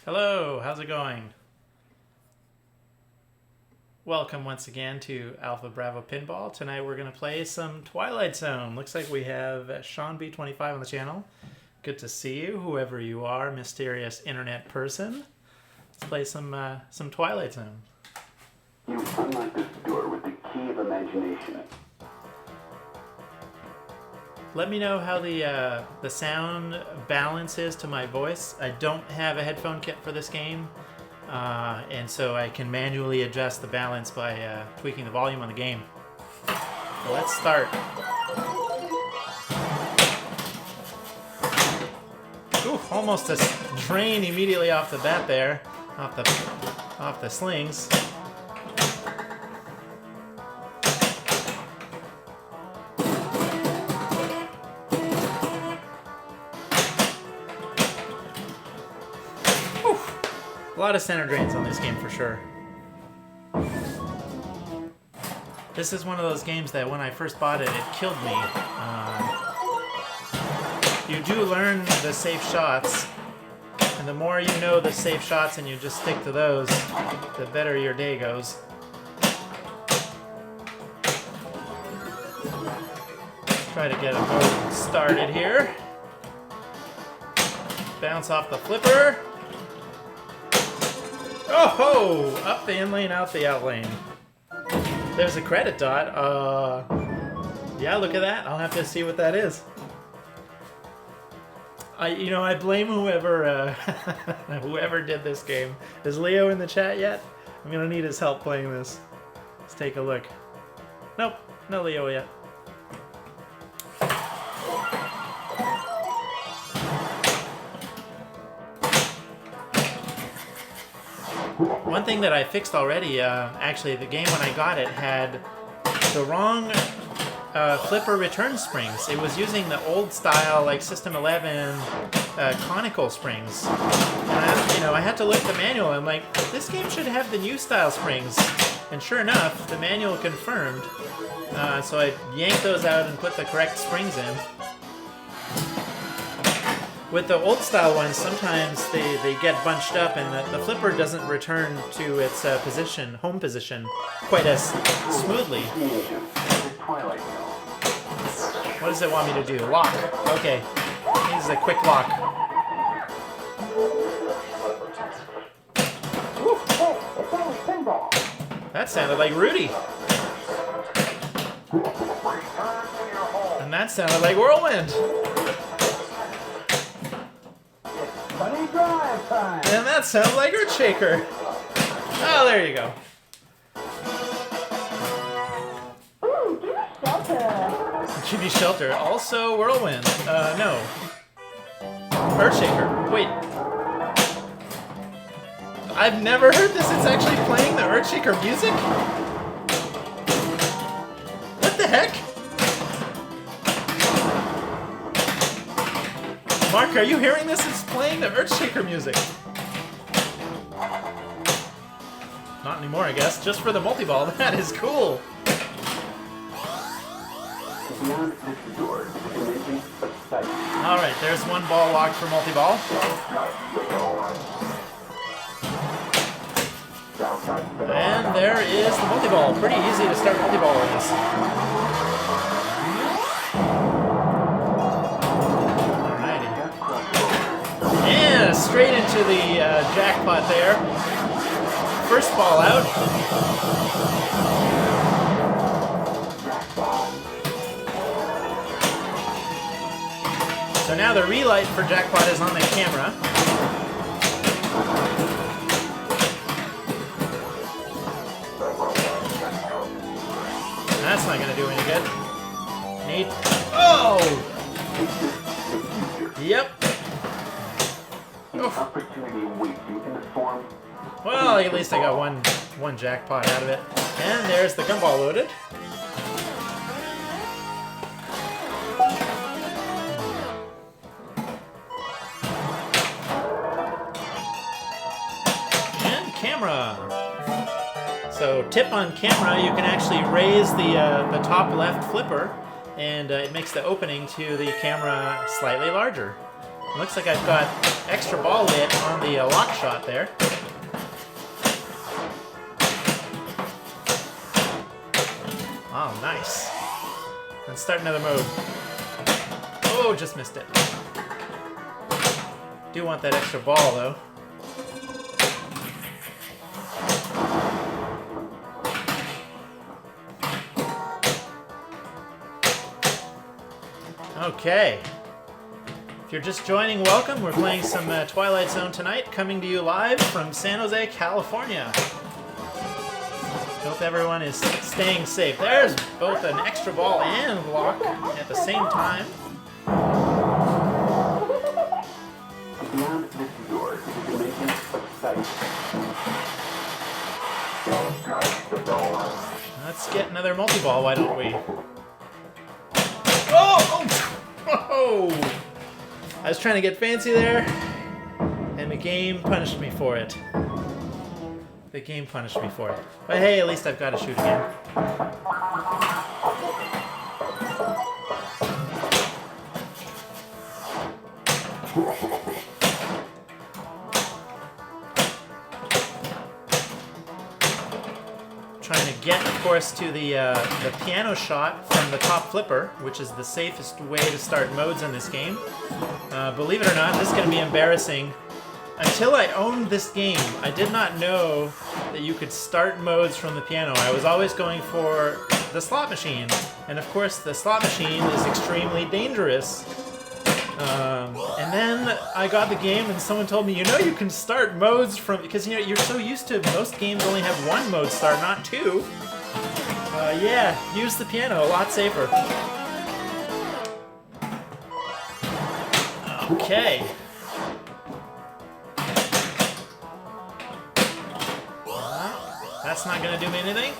Hello, how's it going? Welcome once again to Alpha Bravo Pinball. Tonight we're going to play some Twilight Zone. Looks like we have Sean B25 on the channel. Good to see you, whoever you are, mysterious internet person. Let's play some Twilight Zone. You unlock this door with the key of imagination. Let me know how the sound balance is to my voice. I don't have a headphone kit for this game, and so I can manually adjust the balance by tweaking the volume on the game. So let's start. Ooh, almost a drain immediately off the bat there, off the slings. A lot of center drains on this game for sure. This is one of those games that when I first bought it, it killed me. You do learn the safe shots, and the more you know the safe shots and you just stick to those, the better your day goes. Try to get a boat started here. Bounce off the flipper. Oh ho! Up the in lane, out the out lane. There's a credit dot. Yeah, look at that. I'll have to see what that is. I blame whoever whoever did this game. Is Leo in the chat yet? I'm gonna need his help playing this. Let's take a look. Nope, no Leo yet. One thing that I fixed already, actually the game when I got it had the wrong flipper return springs. It was using the old style, like System 11 conical springs. And I had to look at the manual. I'm like, this game should have the new style springs. And sure enough, the manual confirmed. So I yanked those out and put the correct springs in. With the old style ones, sometimes they get bunched up and the flipper doesn't return to its home position, quite as smoothly. What does it want me to do? Lock. Okay. This is a quick lock. That sounded like Rudy. And that sounded like Whirlwind. And that sounds like Earthshaker. Oh, there you go. Ooh, give me shelter. Give me shelter. Also Whirlwind. No. Earthshaker. Wait. I've never heard this. It's actually playing the Earthshaker music? What the heck? Mark, are you hearing this? It's playing the Earthshaker music. Not anymore, I guess. Just for the multi-ball. That is cool. Alright, there's one ball locked for multi-ball. And there is the multi-ball. Pretty easy to start multi-ball with this. And straight into the jackpot there. First ball out. So now the relight for jackpot is on the camera. That's not going to do any good. Neat. Oh! Yep. Well, at least I got one jackpot out of it. And there's the gumball loaded. And camera. So tip on camera, you can actually raise the top left flipper, and it makes the opening to the camera slightly larger. Looks like I've got extra ball lit on the lock shot there. Oh, nice. Let's start another mode. Oh, just missed it. Do want that extra ball, though. Okay. If you're just joining, welcome. We're playing some Twilight Zone tonight, coming to you live from San Jose, California. Hope everyone is staying safe. There's both an extra ball and block at the same time. Beyond this door is a dimension of sight. Don't touch the door. Let's get another multi-ball, why don't we? Oh! Oh! I was trying to get fancy there, and the game punished me for it. The game punished me for it. But hey, at least I've got to shoot again. Trying to get, of course, to the piano shot from the top flipper, which is the safest way to start modes in this game. Believe it or not, this is going to be embarrassing. Until I owned this game, I did not know that you could start modes from the piano. I was always going for the slot machine. And of course, the slot machine is extremely dangerous. And then I got the game and someone told me, you know, you can start modes from, because you know, you're so used to most games only have one mode start, not two. Yeah, use the piano, a lot safer. Okay. That's not gonna do me anything.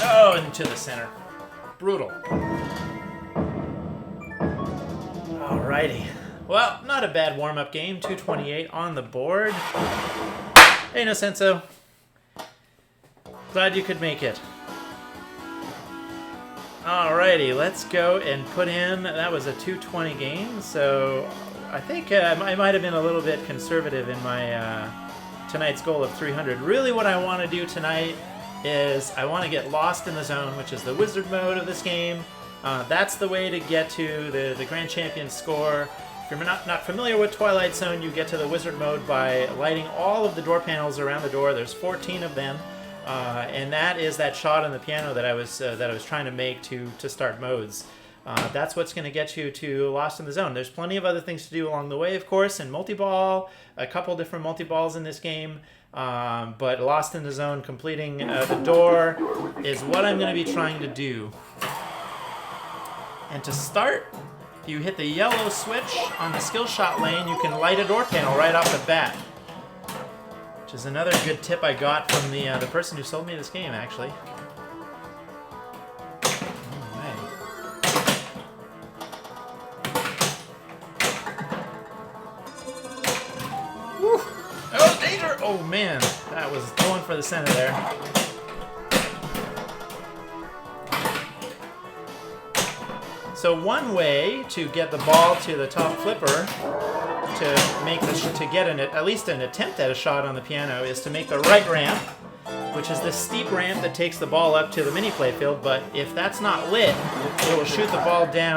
Oh, into the center. Brutal. Alrighty. Well, not a bad warm-up game. 228 on the board. Hey, Nocenso. Glad you could make it. Alrighty, let's go and put in... That was a 220 game, so I think I might have been a little bit conservative in my tonight's goal of 300. Really what I want to do tonight is I want to get lost in the zone, which is the wizard mode of this game. That's the way to get to the Grand Champion score. If you're not familiar with Twilight Zone, you get to the wizard mode by lighting all of the door panels around the door. There's 14 of them, and that is that shot on the piano that I was trying to make to start modes. That's what's going to get you to Lost in the Zone. There's plenty of other things to do along the way, of course, and multi-ball, a couple different multi-balls in this game. But Lost in the Zone, completing the door, is what I'm going to be trying to do. And to start, if you hit the yellow switch on the skill shot lane, you can light a door panel right off the bat. Which is another good tip I got from the person who sold me this game, actually. Alright. Woo! Oh, danger! Oh man, that was going for the center there. So one way to get the ball to the top flipper to make to get at least an attempt at a shot on the piano is to make the right ramp, which is this steep ramp that takes the ball up to the mini playfield. But if that's not lit, it will shoot the ball down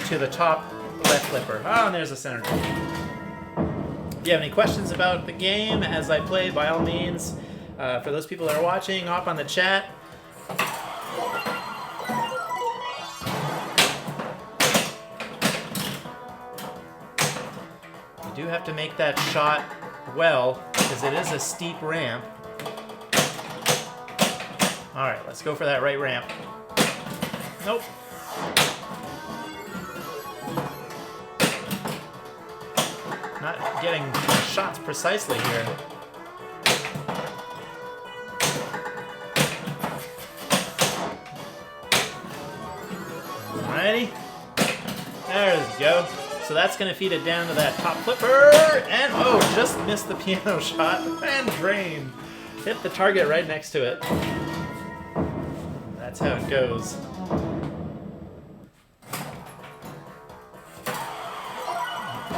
to the top left flipper. Oh, and there's the center. If you have any questions about the game as I play, by all means, for those people that are watching, hop on the chat. You do have to make that shot well, because it is a steep ramp. Alright, let's go for that right ramp. Nope. Not getting shots precisely here. Alrighty. There we go. So that's going to feed it down to that top flipper. And, oh, just missed the piano shot. And drain. Hit the target right next to it. That's how it goes.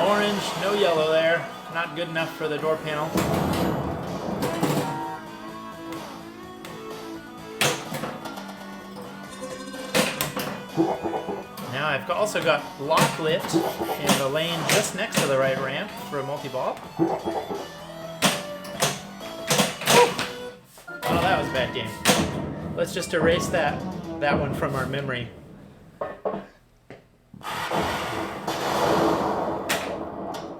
Orange, no yellow there. Not good enough for the door panel. Now I've also got lock lit in the lane just next to the right ramp for a multi-ball. Oh, that was a bad game. Let's just erase that one from our memory.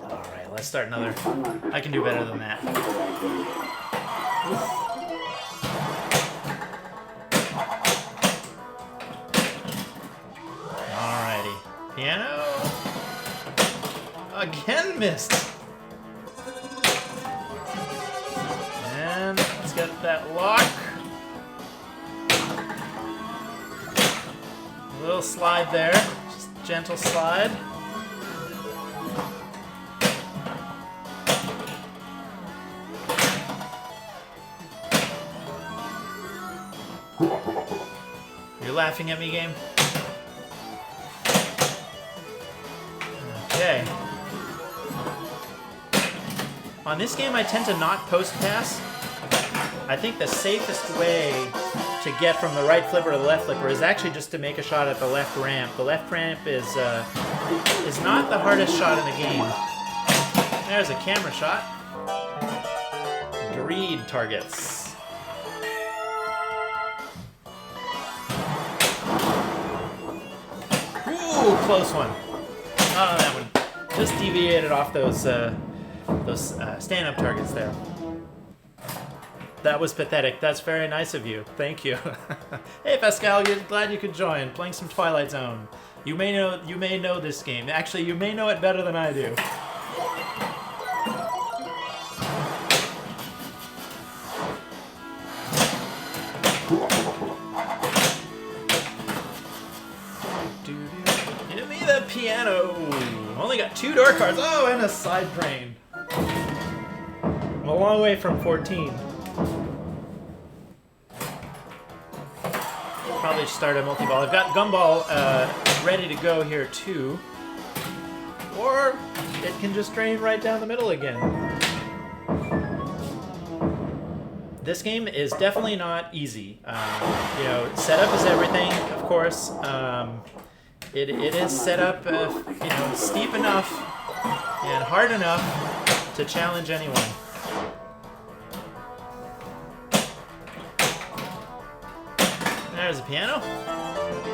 Alright, let's start another. I can do better than that. Alrighty. Piano. Again missed. And let's get that lock. A little slide there. Just gentle slide. You're laughing at me, game? Okay. On this game, I tend to not post pass. I think the safest way to get from the right flipper to the left flipper is actually just to make a shot at the left ramp. The left ramp is not the hardest shot in the game. There's a camera shot. Greed targets. Ooh, close one. Oh, that one just deviated off those stand-up targets there. That was pathetic. That's very nice of you. Thank you. Hey Pascal, glad you could join. Playing some Twilight Zone. You may know this game. Actually, you may know it better than I do. Give me the piano. Only got 2 door cards. Oh, and a side drain. I'm a long way from 14. Probably start a multi-ball. I've got gumball ready to go here too. Or it can just drain right down the middle again. This game is definitely not easy. You know, setup is everything, of course. It is set up, you know, steep enough and hard enough to challenge anyone. There's a piano.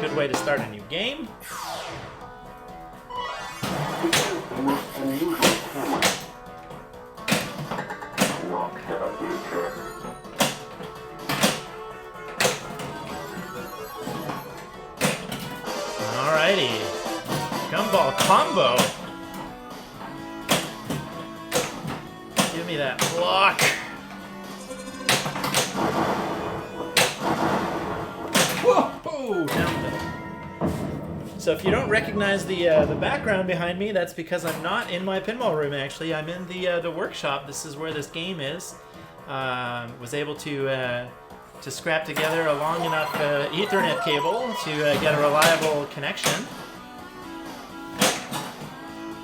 Good way to start a new game. Alrighty. Gumball combo. Give me that block. Whoa! Down the middle. So if you don't recognize the background behind me, that's because I'm not in my pinball room. Actually, I'm in the workshop. This is where this game is. Was able to scrap together a long enough Ethernet cable to get a reliable connection.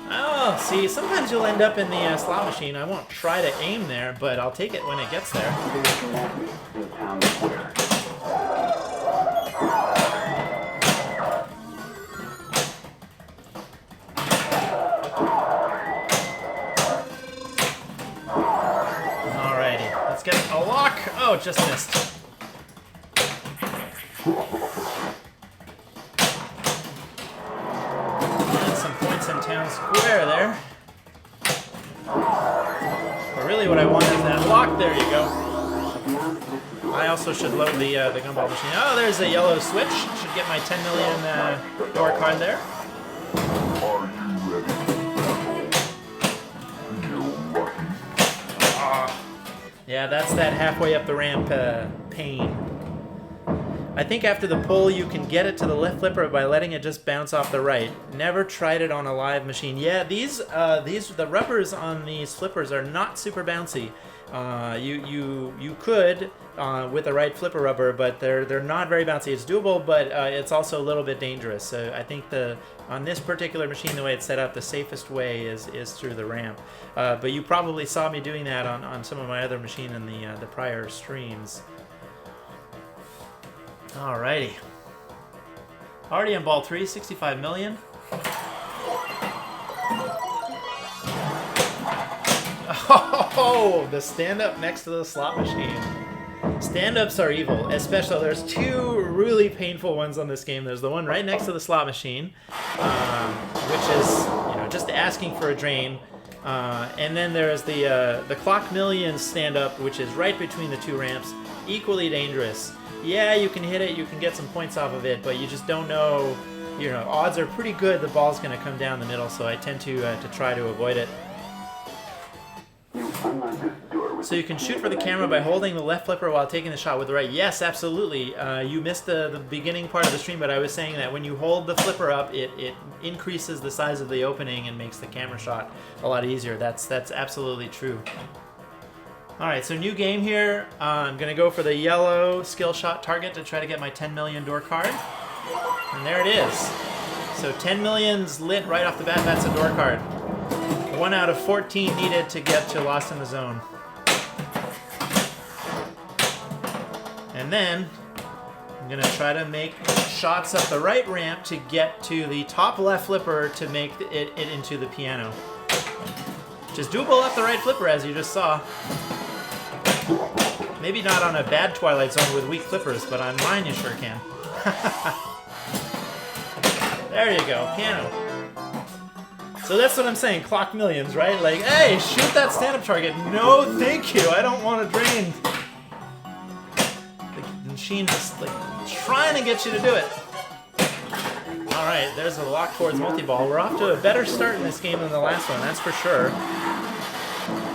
Oh, see, sometimes you'll end up in the slot machine. I won't try to aim there, but I'll take it when it gets there. Alrighty, let's get a lock. Oh, just missed. And some points in town square there. But really what I want is that lock. There you go. I also should load the gumball machine. Oh, there's a yellow switch. Should get my 10 million door card there. Yeah, that's that halfway up the ramp pain. I think after the pull, you can get it to the left flipper by letting it just bounce off the right. Never tried it on a live machine. Yeah, the rubbers on these flippers are not super bouncy. You could with the right flipper rubber, but they're not very bouncy. It's doable, but it's also a little bit dangerous. So I think on this particular machine, the way it's set up, the safest way is through the ramp. But you probably saw me doing that on some of my other machine in the prior streams. Alrighty. Already on ball 3, 65 million. Oh, the stand-up next to the slot machine. Stand-ups are evil, especially there's two really painful ones on this game. There's the one right next to the slot machine, which is just asking for a drain, and then there's the Clock Millions stand-up, which is right between the two ramps, equally dangerous. Yeah, you can hit it, you can get some points off of it, but you just don't know. Odds are pretty good the ball's going to come down the middle, so I tend to try to avoid it. So you can shoot for the camera by holding the left flipper while taking the shot with the right. Yes, absolutely. You missed the beginning part of the stream, but I was saying that when you hold the flipper up, it increases the size of the opening and makes the camera shot a lot easier. That's absolutely true. All right, so new game here. I'm going to go for the yellow skill shot target to try to get my 10 million door card. And there it is. So 10 million's lit right off the bat. That's a door card. 1 out of 14 needed to get to Lost in the Zone. And then I'm going to try to make shots up the right ramp to get to the top left flipper to make it into the piano. Which is doable up the right flipper, as you just saw. Maybe not on a bad Twilight Zone with weak flippers, but on mine you sure can. There you go, piano. So that's what I'm saying, Clock Millions, right? Like, hey, shoot that stand-up target. No, thank you, I don't want to drain. The machine just, like, trying to get you to do it. Alright, there's a lock towards multi-ball. We're off to a better start in this game than the last one, that's for sure.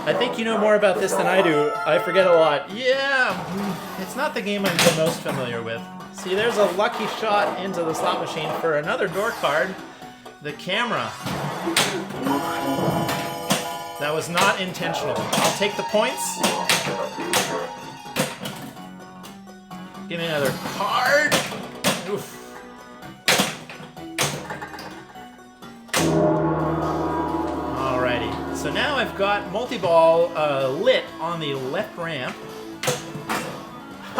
I think you know more about this than I do. I forget a lot. Yeah, it's not the game I'm the most familiar with. See, there's a lucky shot into the slot machine for another door card. The camera. That was not intentional. I'll take the points. Give me another card. Oof. Alrighty. So now I've got multi-ball lit on the left ramp.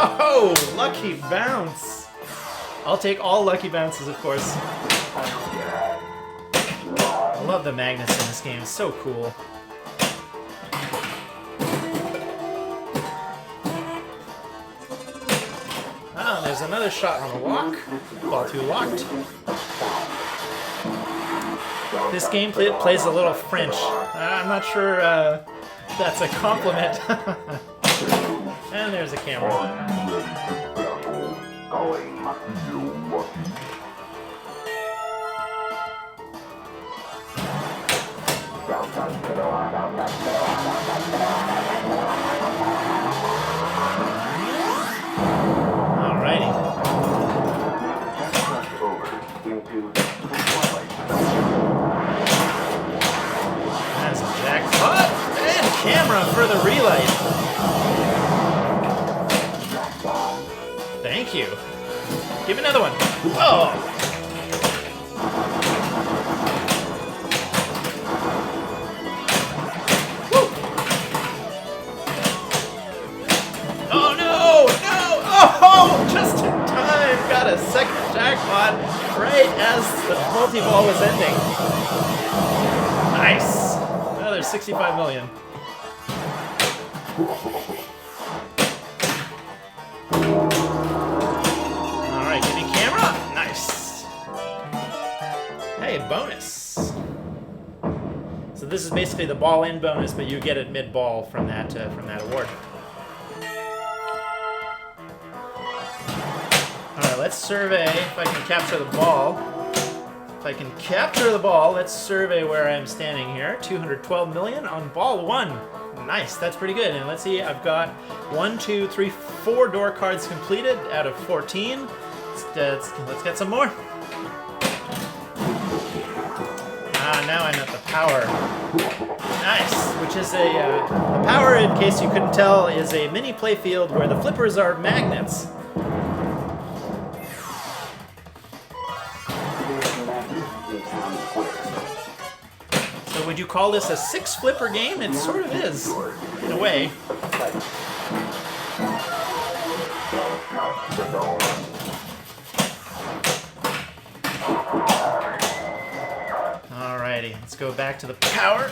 Oh, lucky bounce. I'll take all lucky bounces, of course. I love the magnets in this game. It's so cool. Oh, there's another shot on the lock. Ball 2 locked. This game plays a little French. I'm not sure that's a compliment. And there's a camera. Alrighty. That's a jackpot. And camera for the relight. Thank you. Give me another one. Oh! Oh no! No! Oh! Just in time! Got a second jackpot right as the multi-ball was ending. Nice! Another 65 million. Alright, give me camera. Nice. Hey, bonus. So this is basically the ball-in bonus, but you get it mid-ball from that award. Alright, let's survey if I can capture the ball. If I can capture the ball, let's survey where I'm standing here. 212 million on ball 1. Nice, that's pretty good. And let's see, I've got 1, 2, 3, 4 door cards completed out of 14. Let's get some more. Ah, now I'm at the power. Nice, which is the power, in case you couldn't tell, is a mini playfield where the flippers are magnets. So would you call this a 6-flipper game? It sort of is, in a way. Alrighty, let's go back to the power.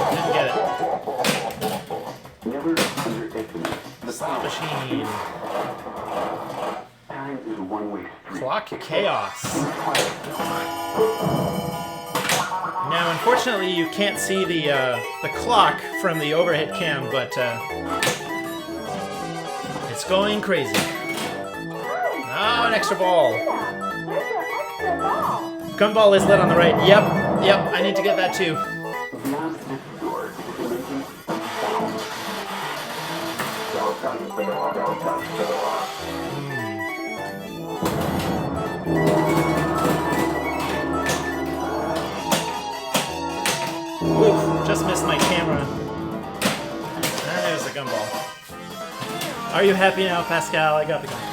Didn't get it. Never underestimate the Slot machine. Time is a one-way street. Clock chaos. Now, unfortunately, you can't see the clock from the overhead cam, but it's going crazy. Oh, an extra ball. There's an extra ball. Gumball is lit on the right. Yep, I need to get that too. Beyond this door is a dimension of Oof, just missed my camera. Ah, there's the gumball. Are you happy now, Pascal? I got the gumball.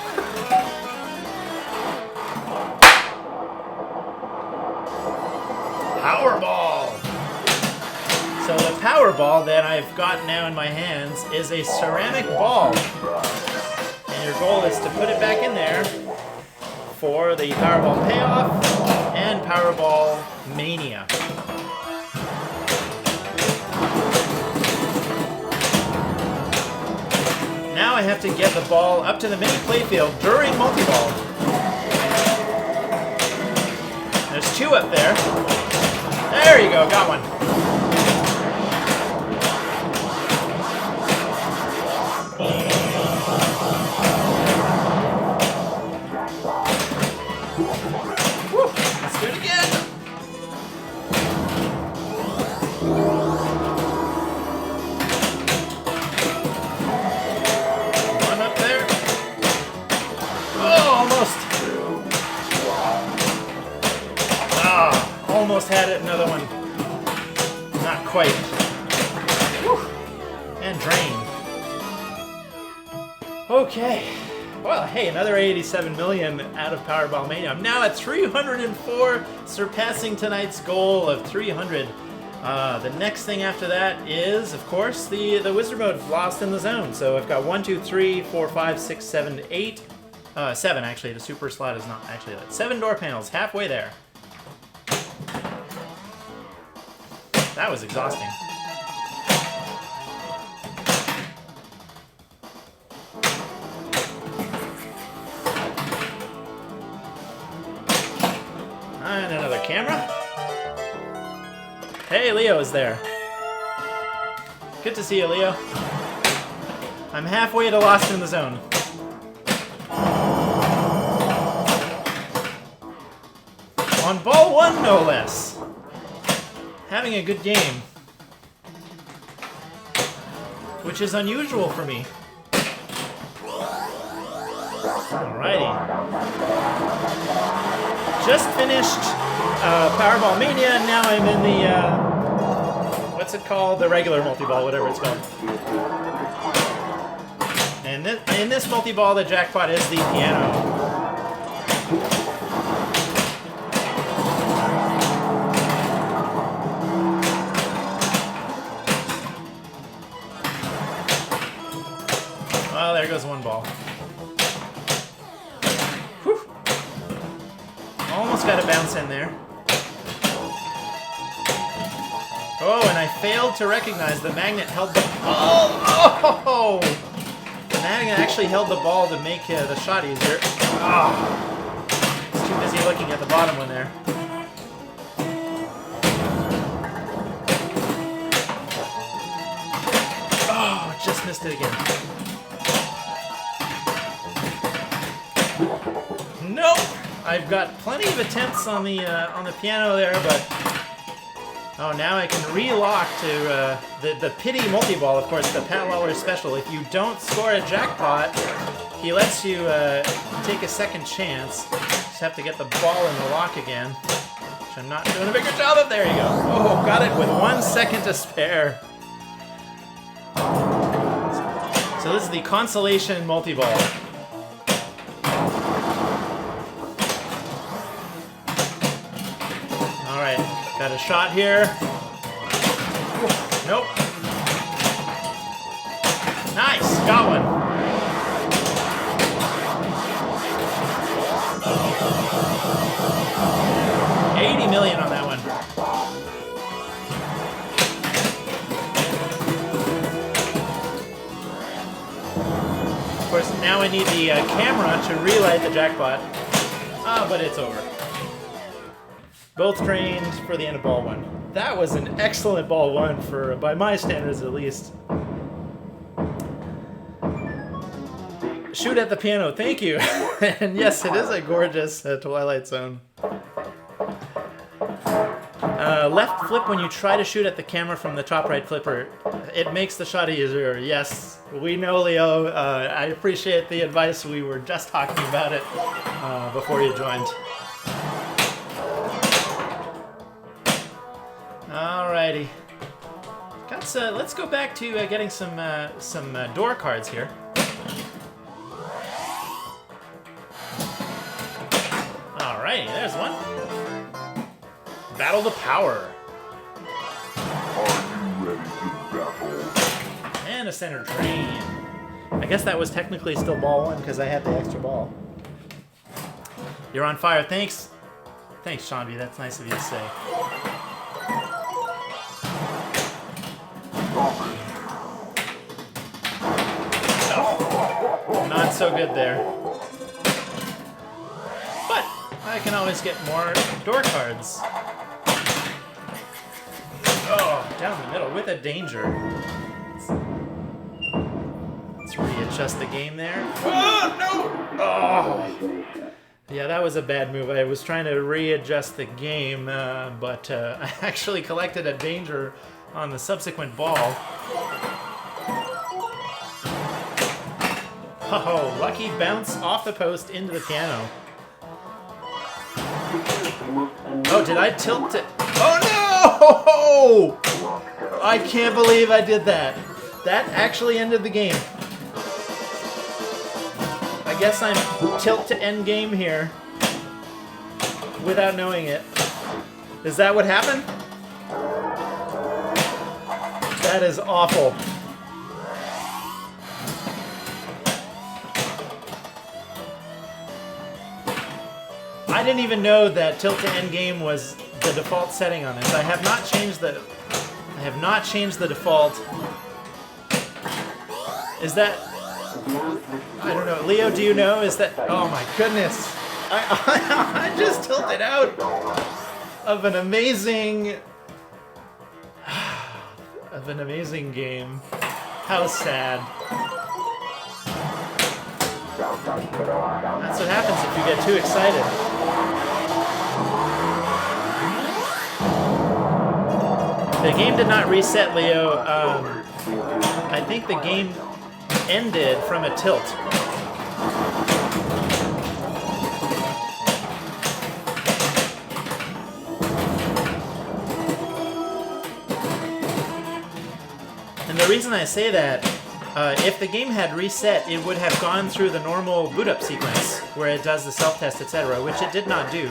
Powerball! So the Powerball that I've got now in my hands is a ceramic ball. And your goal is to put it back in there for the Powerball payoff and Powerball Mania. Now I have to get the ball up to the mini playfield during multi-ball. There's 2 up there. There you go, got one. Woo, let's do it again. One up there. Oh, almost. Almost had it, another one. Not quite. Whew. And drain. Okay. Well, hey, another 87 million out of Powerball Mania. I'm now at 304, surpassing tonight's goal of 300. The next thing after that is, of course, the Wizard Mode, Lost in the Zone. So I've got 1, 2, 3, 4, 5, 6, 7, 8. 7, actually. The super slot is not actually lit. 7 door panels, halfway there. That was exhausting. And another camera. Hey, Leo is there. Good to see you, Leo. I'm halfway to Lost in the Zone. On ball 1, no less. Having a good game, which is unusual for me. Alrighty. Just finished Powerball Mania, and now I'm in the, what's it called? The regular multi-ball, whatever it's called. And in this multi-ball, the jackpot is the piano. Well, there goes one ball. Whew. Almost got a bounce in there. Oh, and I failed to recognize the magnet held the ball. Oh! The magnet actually held the ball to make the shot easier. Oh. It's too busy looking at the bottom one there. Oh, just missed it again. Nope. I've got plenty of attempts on the piano there, but Oh, now I can relock to the pity multi-ball, of course, the Pat Lawler special. If you don't score a jackpot, he lets you take a second chance. Just have to get the ball in the lock again, which I'm not doing a bigger job of. There you go. Oh, got it with 1 second to spare. So this is the consolation multi-ball. All right, got a shot here. Nope. Nice, got one. $80 million on that one. Of course, now I need the camera to relight the jackpot. Ah, but it's over. Both trained for the end of ball one. That was an excellent ball one for, by my standards at least. Shoot at the piano, thank you. And yes, it is a gorgeous Twilight Zone. Left flip when you try to shoot at the camera from the top right flipper. It makes the shot easier. Yes, we know, Leo. I appreciate the advice. We were just talking about it before you joined. Alrighty. Let's go back to getting some door cards here. Alrighty, there's one. Battle the power. Are you ready to battle? And a center drain. I guess that was technically still ball one because I had the extra ball. You're on fire. Thanks. Thanks, Seanby. That's nice of you to say. Oh, not so good there. But I can always get more door cards. Oh, down the middle with a danger. Let's readjust the game there. Oh, no! Oh! Yeah, that was a bad move. I was trying to readjust the game, but I actually collected a danger on the subsequent ball. Oh, lucky bounce off the post into the piano. Oh, did I tilt it? Oh no! I can't believe I did that. That actually ended the game. I guess I'm tilt to end game here without knowing it. Is that what happened? That is awful. I didn't even know that tilt to end game was the default setting on this. I have not changed the default. Is that, I don't know. Leo, do you know? Is that, oh my goodness. I just tilted out of an amazing game. How sad. That's what happens if you get too excited. The game did not reset, Leo. I think the game ended from a tilt. And the reason I say that, if the game had reset, it would have gone through the normal boot up sequence where it does the self-test, etc., which it did not do.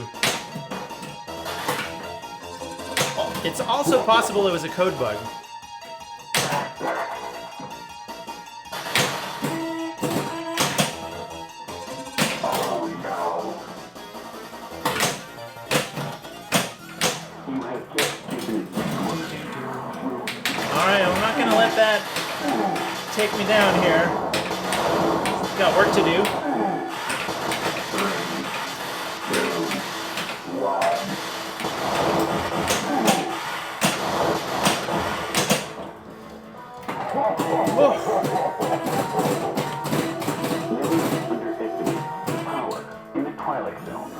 It's also possible it was a code bug. Alright, I'm not going to let that take me down here. Got work to do. Never underestimate power in the Twilight Zone.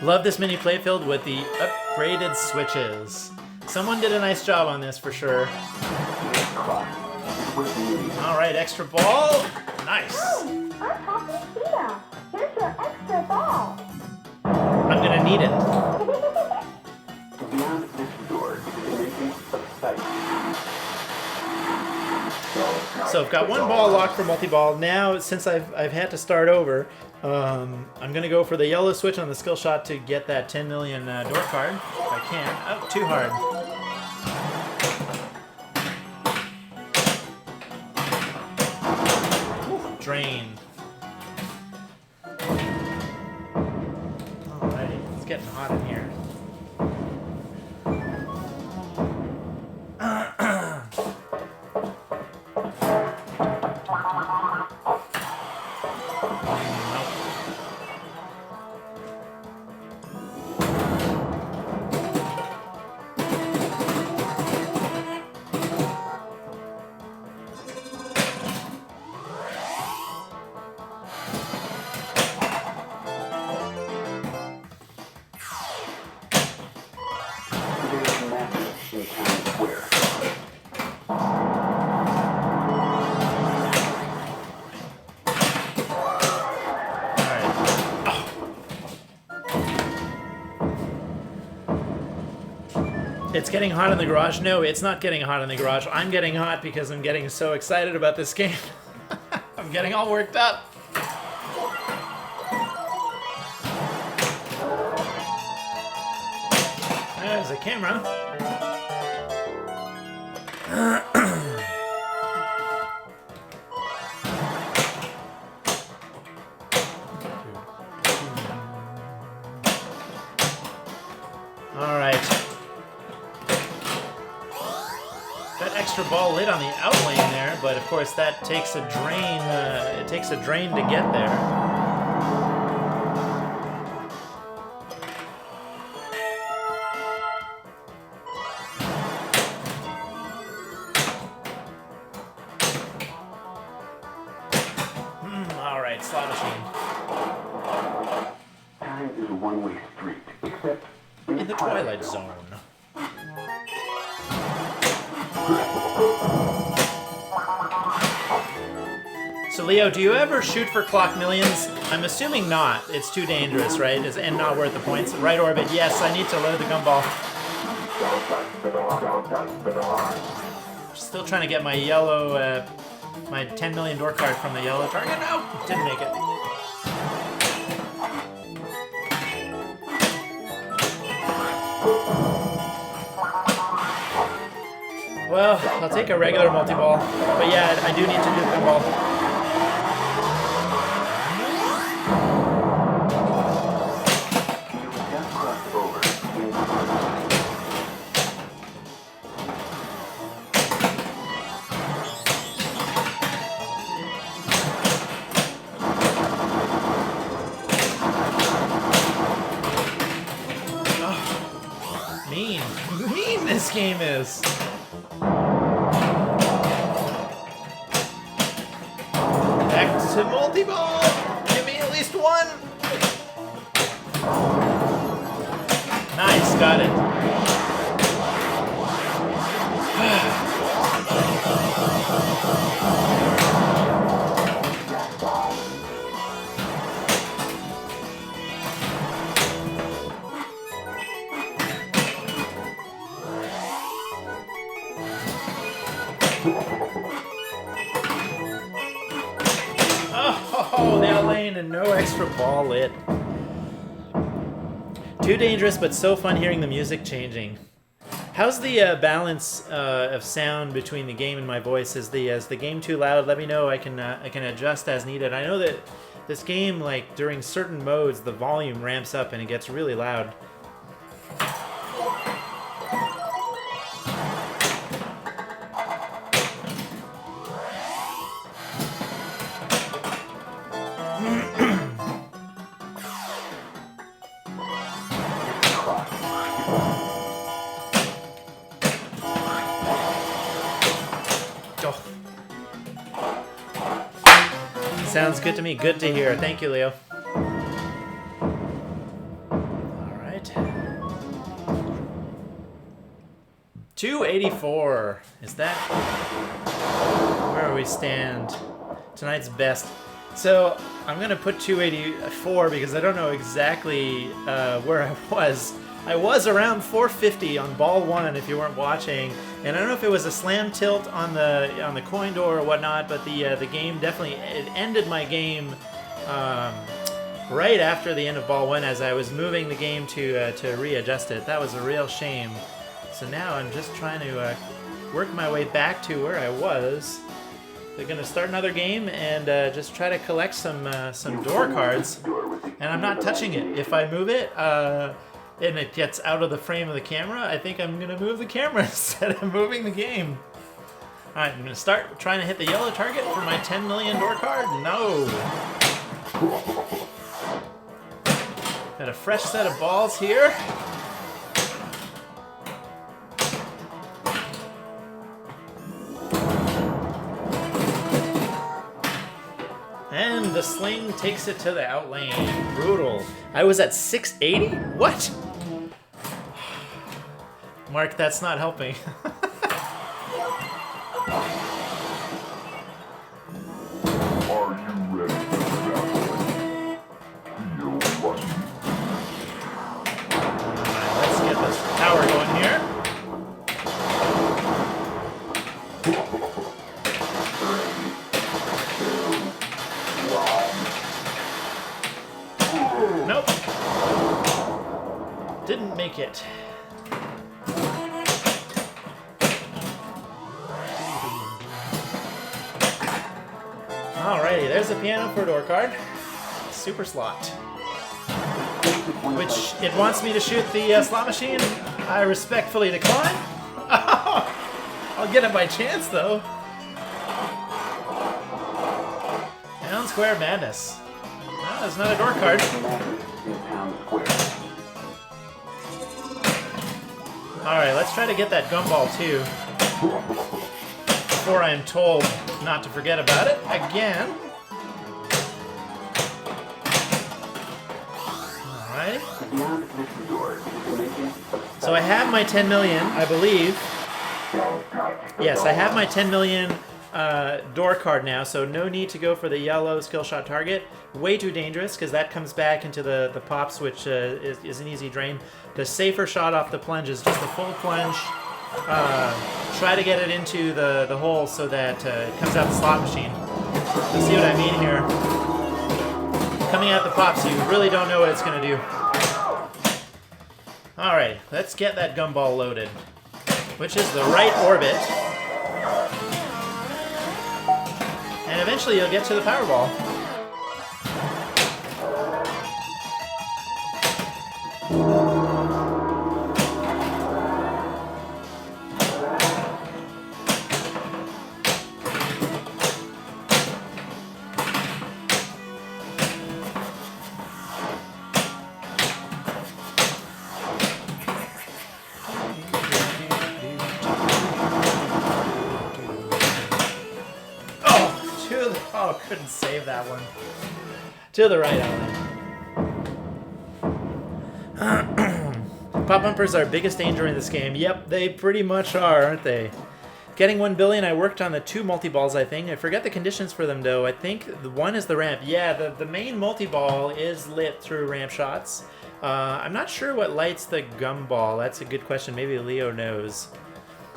Love this mini playfield with the upgraded switches. Someone did a nice job on this for sure. All right, extra ball. Nice. I'm talking Tia. Here's your extra ball. I'm gonna need it. Beyond this door is a dimension of sight. So I've got one ball locked for multi-ball. Now, since I've had to start over, I'm gonna go for the yellow switch on the skill shot to get that 10 million door card. If I can. Oh, too hard. Drain. Alrighty, it's getting hot in here. There's madness in town square. It's getting hot in the garage. No, it's not getting hot in the garage. I'm getting hot because I'm getting so excited about this game. I'm getting all worked up. There's a camera. All right. That extra ball lit on the outlane there, but of course that takes a drain. It takes a drain to get there. All right, slot machine. Time is a one-way street, except In the Twilight Zone. So Leo, do you ever shoot for clock millions? I'm assuming not. It's too dangerous, right? And not worth the points. Right orbit, yes, I need to load the gumball. Still trying to get my yellow, my 10 million door card from the yellow target. No, didn't make it. Well, I'll take a regular multi-ball. But yeah, I do need to do the gumball. Mean this game is. Back to multi-ball. Give me at least one. Nice, got it. Oh, the lane and no extra ball lit. Too dangerous, but so fun hearing the music changing. How's the balance of sound between the game and my voice? Is the game too loud? Let me know. I can adjust as needed. I know that this game, like during certain modes, the volume ramps up and it gets really loud. Sounds good to me. Good to hear. Thank you, Leo. it. 284. Is that where we stand? Tonight's best. So I'm gonna put 284 because I don't know exactly where I was. I was around 450 on ball one if you weren't watching, and I don't know if it was a slam tilt on the coin door or whatnot, but the game definitely it ended my game right after the end of ball one as I was moving the game to readjust it. That was a real shame. So now I'm just trying to work my way back to where I was. They're gonna start another game and just try to collect some door cards, and I'm not touching it. If I move it and it gets out of the frame of the camera, I think I'm gonna move the camera instead of moving the game. All right, I'm gonna start trying to hit the yellow target for my 10 million door card. No. Got a fresh set of balls here. And the sling takes it to the out lane. Brutal. I was at 680? What? Mark, that's not helping. Are you ready for battle? Feel lucky. Alright, let's get this power going here. Nope. Didn't make it. Alrighty, there's the piano for a door card. Super slot. Which it wants me to shoot the slot machine. I respectfully decline. I'll get it by chance though. Town Square Madness. Oh, there's another door card. Alright, let's try to get that gumball too. Before I'm told not to forget about it again. Alright. So I have my 10 million, I believe. Yes, I have my 10 million door card now, so no need to go for the yellow skill shot target. Way too dangerous, because that comes back into the pops, which is an easy drain. The safer shot off the plunge is just a full plunge. Try to get it into the hole so that it comes out the slot machine. You see what I mean here? Coming out the pops, you really don't know what it's going to do. Alright, let's get that gumball loaded, which is the right orbit. And eventually you'll get to the Powerball. Oh, couldn't save that one. To the right element. Pop bumpers are biggest danger in this game. Yep, they pretty much are, aren't they? Getting 1 billion, I worked on the 2 multi-balls, I think. I forget the conditions for them, though. I think the one is the ramp. Yeah, the main multi-ball is lit through ramp shots. I'm not sure what lights the gumball. That's a good question. Maybe Leo knows.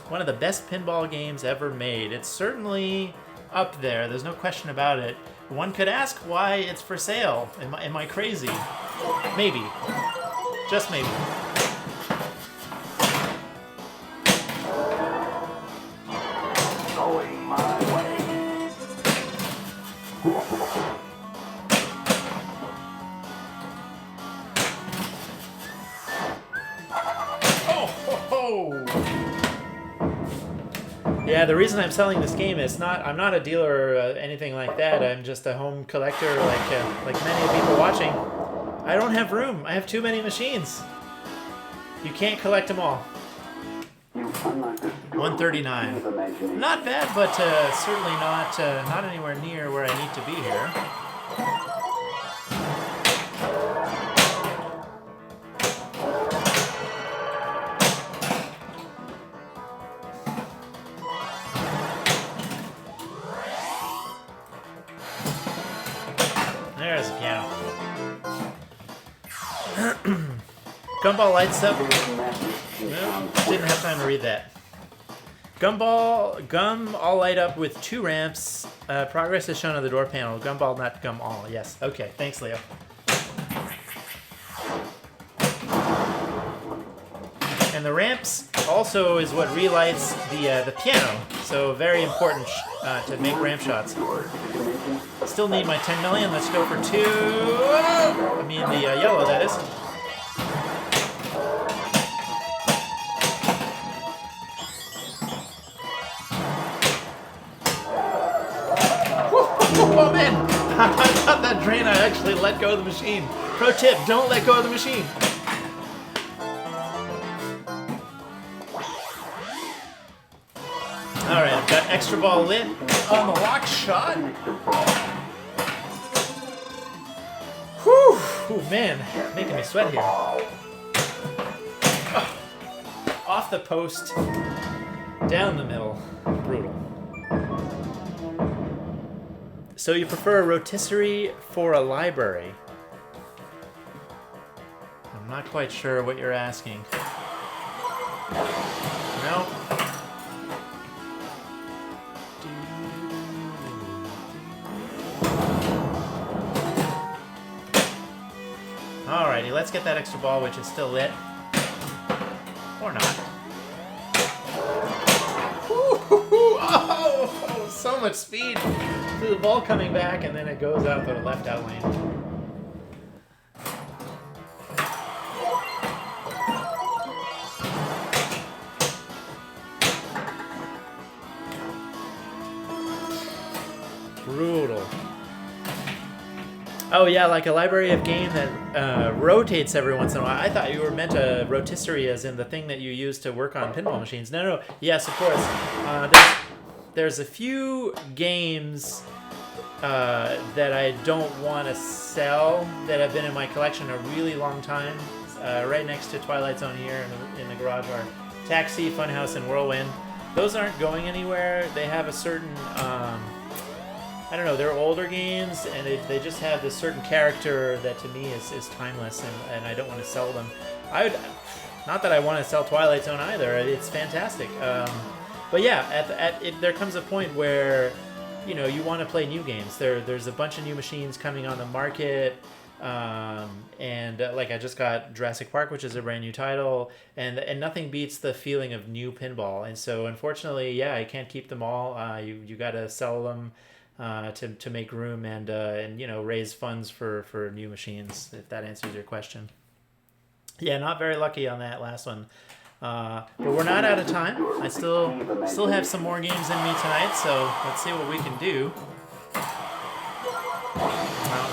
One of the best pinball games ever made. It's certainly up there. There's no question about it. One could ask why it's for sale. Am I crazy? Maybe. Just maybe. Going my way. Oh, ho, ho. Yeah, the reason I'm selling this game is I'm not a dealer or anything like that. I'm just a home collector like many people watching. I don't have room. I have too many machines. You can't collect them all. 139. Not bad, but certainly not anywhere near where I need to be here. piano. Gumball lights up. No, didn't have time to read that. Gum all light up with 2 ramps. Progress is shown on the door panel. Gumball, not gum all. Yes. Okay. Thanks, Leo. And the ramps also is what relights the piano. So very important to make ramp shots. Still need my 10 million. Let's go for 2. I mean the yellow, that is. Oh man! I thought that drain, I actually let go of the machine. Pro tip, don't let go of the machine. Alright, I've got extra ball lit on the lock shot. Whew! Oh man, making me sweat here. Oh. Off the post, down the middle. Brutal. So you prefer a rotisserie for a library? I'm not quite sure what you're asking. No. Alrighty, let's get that extra ball, which is still lit. Or not. Oh, so much speed. So the ball coming back, and then it goes out the left out lane. Brutal. Oh yeah, like a library of game that rotates every once in a while. I thought you were meant a rotisserie as in the thing that you use to work on pinball machines. No. Yes, of course. There's a few games that I don't want to sell that have been in my collection a really long time. Right next to Twilight Zone here in the garage are Taxi, Funhouse, and Whirlwind. Those aren't going anywhere. They have a certain... I don't know, they're older games, and they just have this certain character that to me is timeless, and I don't want to sell them. Not that I want to sell Twilight Zone either, it's fantastic. But yeah, there comes a point where, you know, you want to play new games. There's a bunch of new machines coming on the market, and like I just got Jurassic Park, which is a brand new title, and nothing beats the feeling of new pinball. And so unfortunately, yeah, I can't keep them all. You got to sell them. To make room and you know, raise funds for new machines, if that answers your question. Yeah, not very lucky on that last one, but we're not out of time. I still have some more games in me tonight, so let's see what we can do.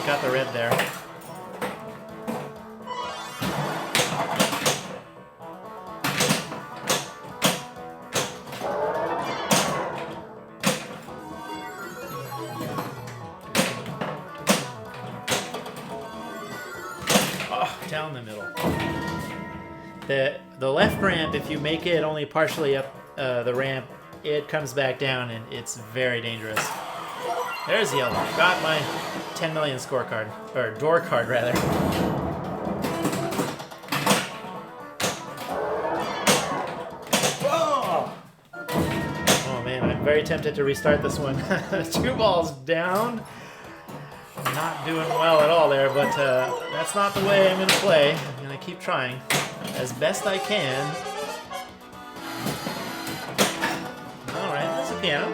Got the red there. Down the middle. The left ramp, if you make it only partially up the ramp, it comes back down and it's very dangerous. There's yellow. Got my 10 million scorecard, or door card rather. Oh man, I'm very tempted to restart this one. 2 balls down. Not doing well at all there, but that's not the way I'm going to play. I'm going to keep trying as best I can. Alright, there's a piano.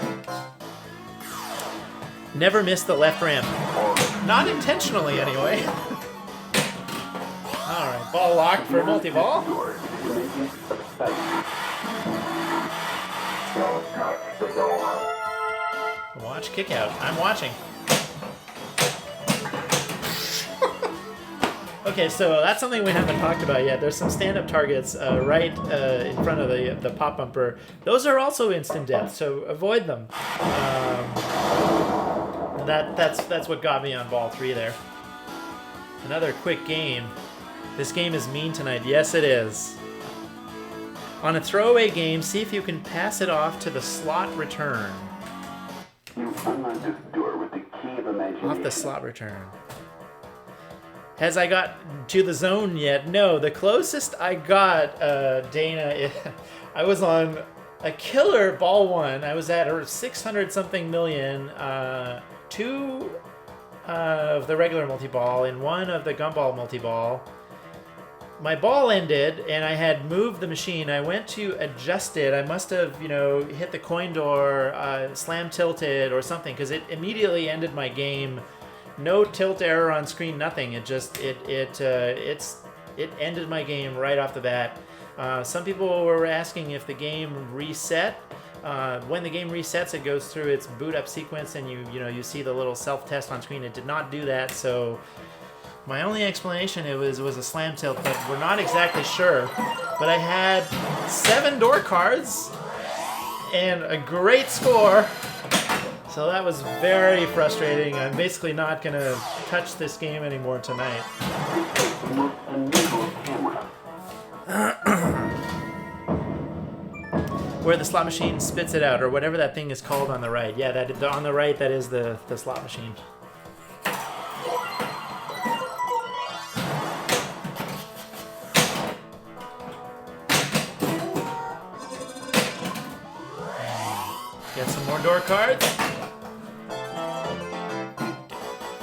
Never miss the left ramp. Not intentionally, anyway. Alright, ball locked for multi-ball. Watch kick out. I'm watching. Okay, so that's something we haven't talked about yet. There's some stand-up targets right in front of the pop bumper. Those are also instant death, so avoid them. That's what got me on ball 3 there. Another quick game. This game is mean tonight. Yes, it is. On a throwaway game, see if you can pass it off to the slot return. You unlock this door with the key of imagination. Off the slot return. Has I got to the zone yet? No, the closest I got, Dana, I was on a killer ball one. I was at 600 something million, 2 of the regular multi-ball and 1 of the gumball multi-ball. My ball ended and I had moved the machine. I went to adjust it. I must have, hit the coin door, slam tilted or something, because it immediately ended my game. No tilt error on screen, nothing. It just it ended my game right off the bat. Some people were asking if the game reset. When the game resets, it goes through its boot up sequence, and you see the little self test on screen. It did not do that, so my only explanation was a slam tilt, but we're not exactly sure. But I had 7 door cards and a great score. So that was very frustrating. I'm basically not going to touch this game anymore tonight. Where the slot machine spits it out, or whatever that thing is called on the right. Yeah, that on the right, that is the slot machine. Get some more door cards.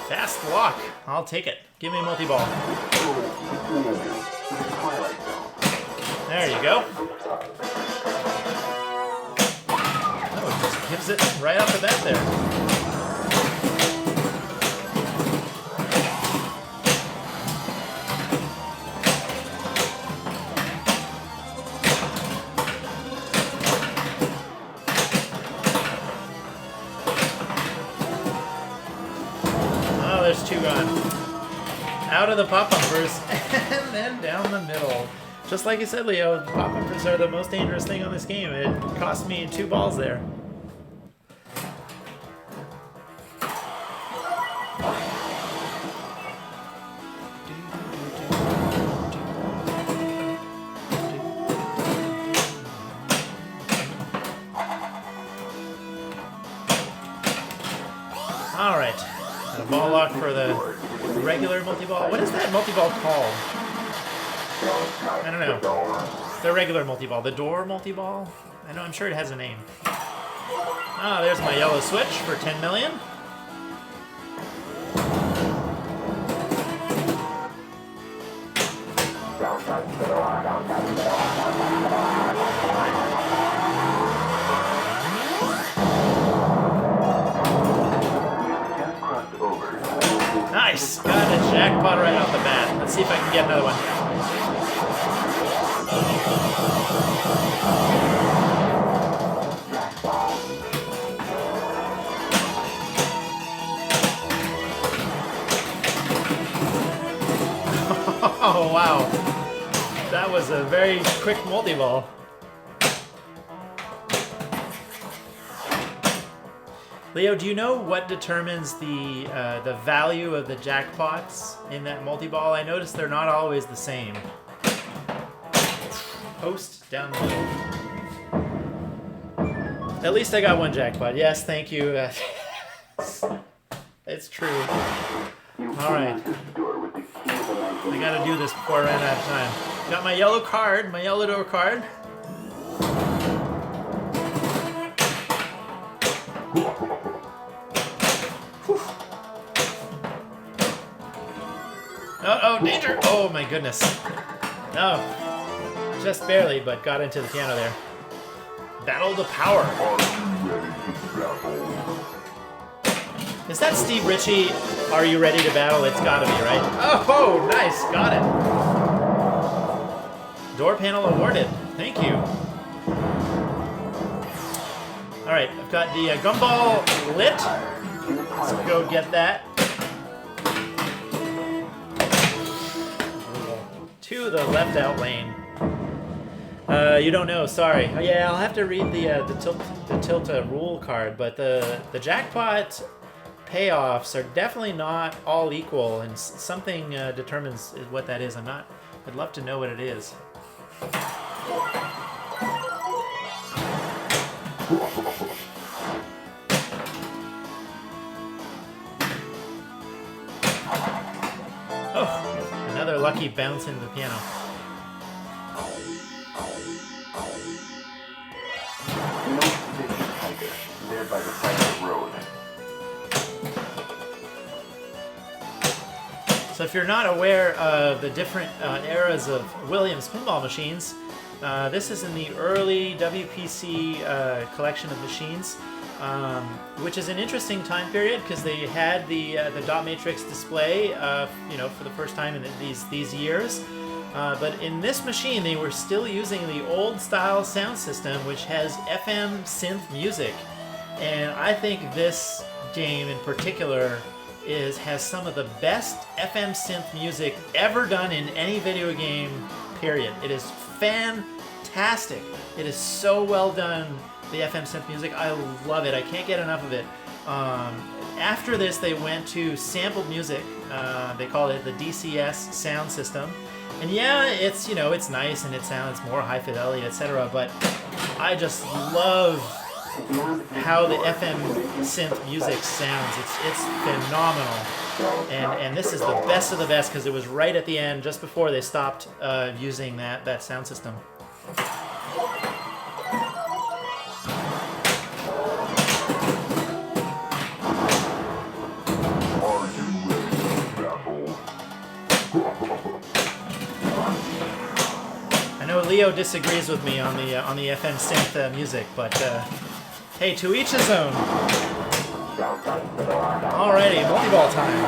Fast lock. I'll take it. Give me a multi-ball. There you go. Oh, it just gives it right off the bat there. There's 2 gone. Out of the pop bumpers and then down the middle. Just like you said, Leo, pop bumpers are the most dangerous thing on this game. It cost me 2 balls there. All right. A ball lock for the regular multi-ball. What is that multi-ball called? I don't know. The regular multi-ball. The door multi-ball? I know, I'm sure it has a name. Ah, there's my yellow switch for 10 million. Nice! Got a jackpot right off the bat. Let's see if I can get another one. Oh, wow. That was a very quick multi-ball. Leo, do you know what determines the value of the jackpots in that multi-ball? I noticed they're not always the same. Post down the middle. At least I got 1 jackpot. Yes, thank you. It's true. Alright. I gotta do this before I run out of time. Got my yellow card, my yellow door card. Oh, danger! Oh my goodness. No. Just barely, but got into the piano there. Battle the power. Is that Steve Ritchie? Are you ready to battle? It's gotta be, right? Oh, nice. Got it. Door panel awarded. Thank you. Alright, I've got the gumball lit. Let's go get that. To the left out lane. You don't know, sorry. Oh, yeah, I'll have to read the tilt rule card, but the jackpot payoffs are definitely not all equal, and something determines what that is. I'd love to know what it is. Oh. another lucky bounce into the piano. No station tiger, there by the side of the road. So if you're not aware of the different eras of Williams pinball machines, this is in the early WPC collection of machines, which is an interesting time period because they had the dot matrix display, for the first time in these years. But in this machine, they were still using the old style sound system, which has FM synth music, and I think this game in particular has some of the best FM synth music ever done in any video game, period. It is fantastic. It is so well done, the FM synth music. I love it. I can't get enough of it. After this, they went to sampled music. They call it the DCS sound system. And yeah, it's nice and it sounds more high fidelity, etc. But I just love how the FM synth music sounds. It's phenomenal, and this is the best of the best because it was right at the end, just before they stopped using that sound system. Are you ready for battle? I know Leo disagrees with me on the FM synth music, but hey, to each his own. Alrighty, multi-ball time.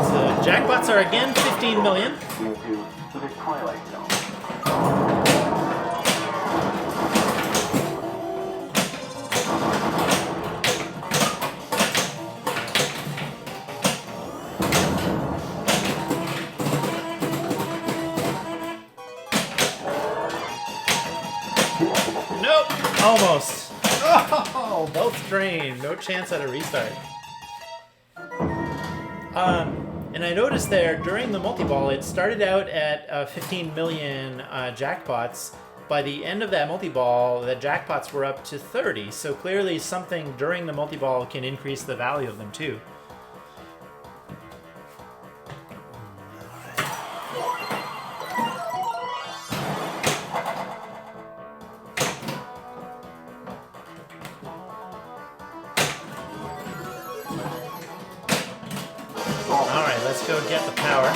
So jackpots are again 15 million. Into the Twilight Zone. Nope, almost. Oh, both drained. No chance at a restart. And I noticed there during the multi-ball, it started out at 15 million jackpots. By the end of that multi-ball, the jackpots were up to 30. So clearly, something during the multi-ball can increase the value of them too. Let's go get the power.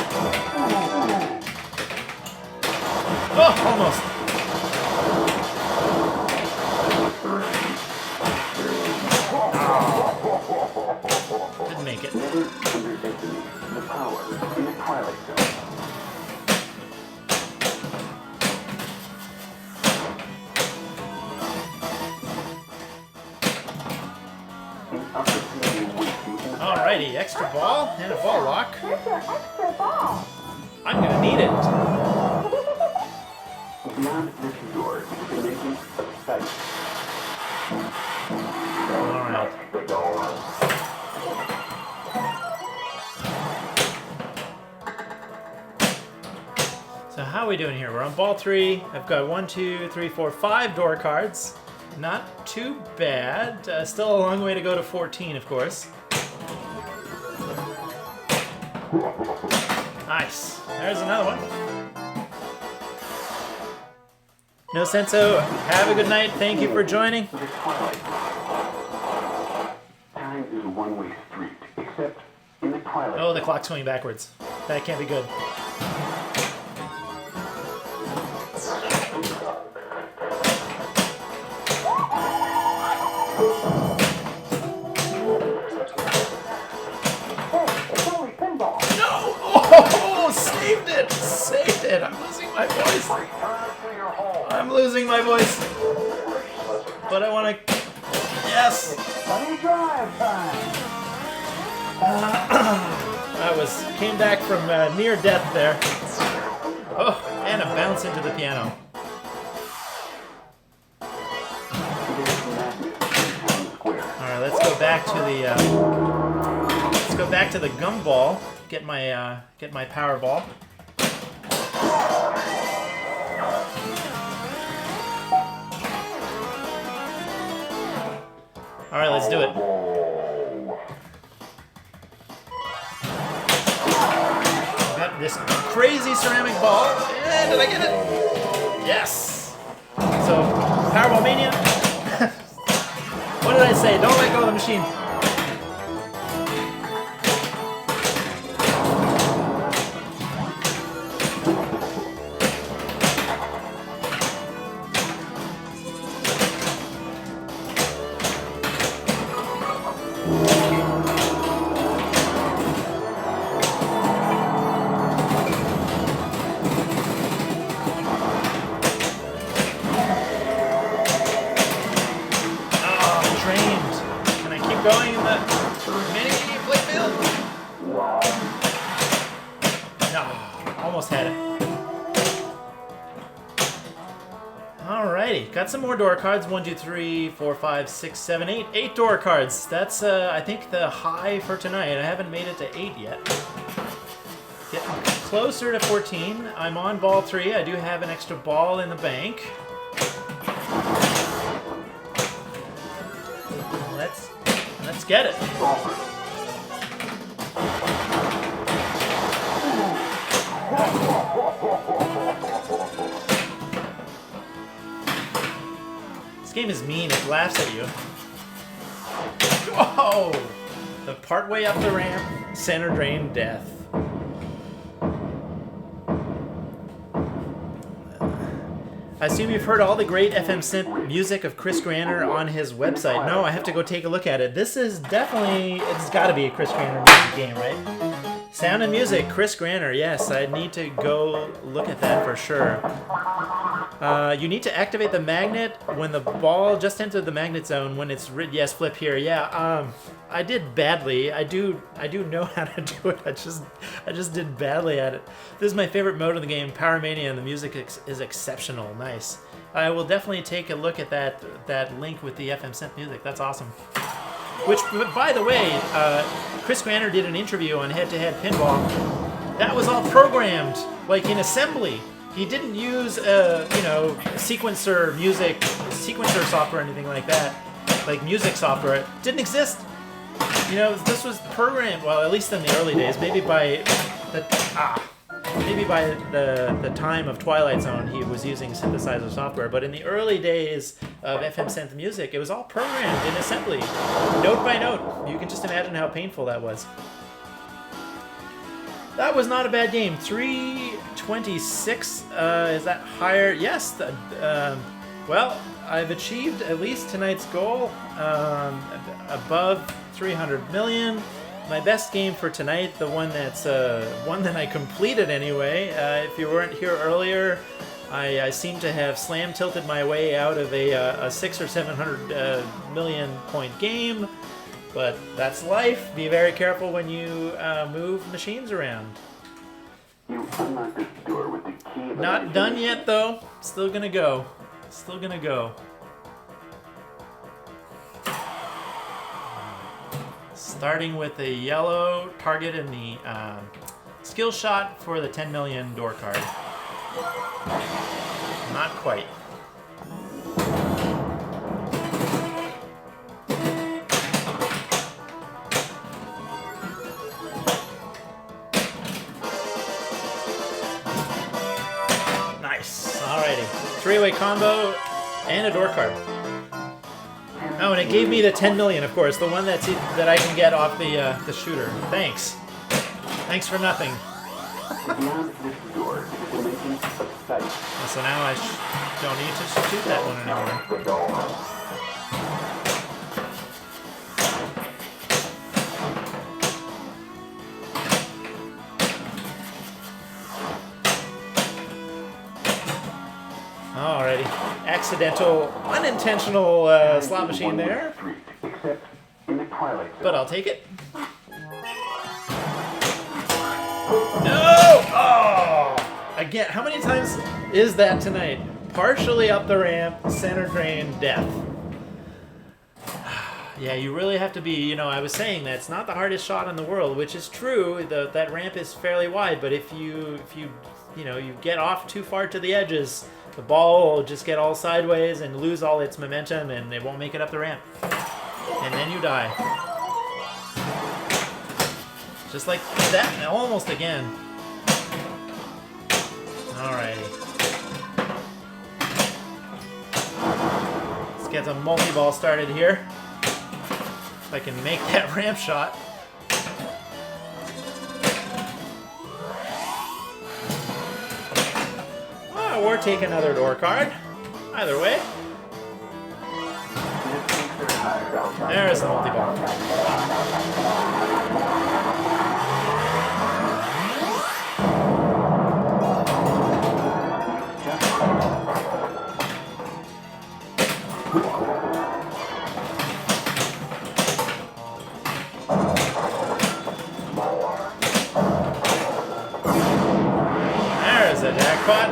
Oh, almost. Didn't make it. Never underestimate the power in the Twilight Zone. Alrighty, extra ball and a ball lock. Here's your extra ball. I'm gonna need it. Beyond this door is the dimension of sight. Alright. The door. So how are we doing here? We're on ball 3. I've got 1, 2, 3, 4, 5 door cards. Not too bad. Still a long way to go to 14, of course. Nice. There's another one. No Senso, have a good night. Thank you for joining. The Twilight Zone. Time is a one-way street, except in the Twilight Oh, the Zone. clock's swinging backwards. That can't be good. Oh, saved it! Saved it! I'm losing my voice. I'm losing my voice. But I want to... Yes! Funny drive time! I came back from near death there. Oh, and a bounce into the piano. Alright, let's go back to the... let's go back to the gumball. Get my power ball. All right, let's do it. Oh. Got this crazy ceramic ball. And did I get it? Yes. So, Powerball Mania. What did I say? Don't let go of the machine. Going in the mini playfield. No, almost had it. Alrighty, got some more door cards. 1, 2, 3, 4, 5, 6, 7, 8. 8 door cards. That's I think the high for tonight. I haven't made it to 8 yet. Getting closer to 14. I'm on ball 3. I do have an extra ball in the bank. Let's get it. This game is mean. It laughs at you. Oh! The part way up the ramp, center drain death. I assume you've heard all the great FM synth music of Chris Granner on his website. No, I have to go take a look at it. This is definitely, it's got to be a Chris Granner music game, right? Sound and music, Chris Granner. Yes, I need to go look at that for sure. You need to activate the magnet when the ball just entered the magnet zone. When it's yes, flip here. Yeah, I did badly. I do know how to do it. I just did badly at it. This is my favorite mode of the game, Power Mania, and the music is exceptional. Nice. I will definitely take a look at that link with the FM synth music. That's awesome. Which, by the way, Chris Granner did an interview on Head to Head Pinball. That was all programmed, like in assembly. He didn't use, sequencer software or anything like that, like music software. It didn't exist. This was programmed. Well, at least in the early days. Maybe by the time of Twilight Zone, he was using synthesizer software. But in the early days of FM synth music, it was all programmed in assembly, note by note. You can just imagine how painful that was. That was not a bad game. 326. Is that higher? Yes. Well, I've achieved at least tonight's goal. Above 300 million. My best game for tonight, the one that's one that I completed anyway. If you weren't here earlier, I seem to have slam tilted my way out of a 600 or 700 million point game. But that's life. Be very careful when you move machines around. You unlock this door with the key. Not done yet, though. Still gonna go. Still gonna go. Starting with a yellow target in the skill shot for the 10 million door card. Not quite. Nice. Alrighty. 3-way combo and a door card. Oh, and it gave me the 10 million, of course, the one that I can get off the shooter. Thanks. Thanks for nothing. Beyond this door is a dimension of sight. So now I don't need to shoot that one anymore. Alrighty. Accidental, unintentional slot machine there. Except in the Twilight Zone. But I'll take it. No! Oh! Again, how many times is that tonight? Partially up the ramp, center drain, death. Yeah, you really have to be, I was saying that it's not the hardest shot in the world, which is true. That ramp is fairly wide, but if you get off too far to the edges, the ball will just get all sideways and lose all its momentum, and it won't make it up the ramp. And then you die. Just like that, almost again. Alrighty. Let's get the multi-ball started here. If I can make that ramp shot. Or take another door card. Either way. There's the multi-ball. There's a jackpot.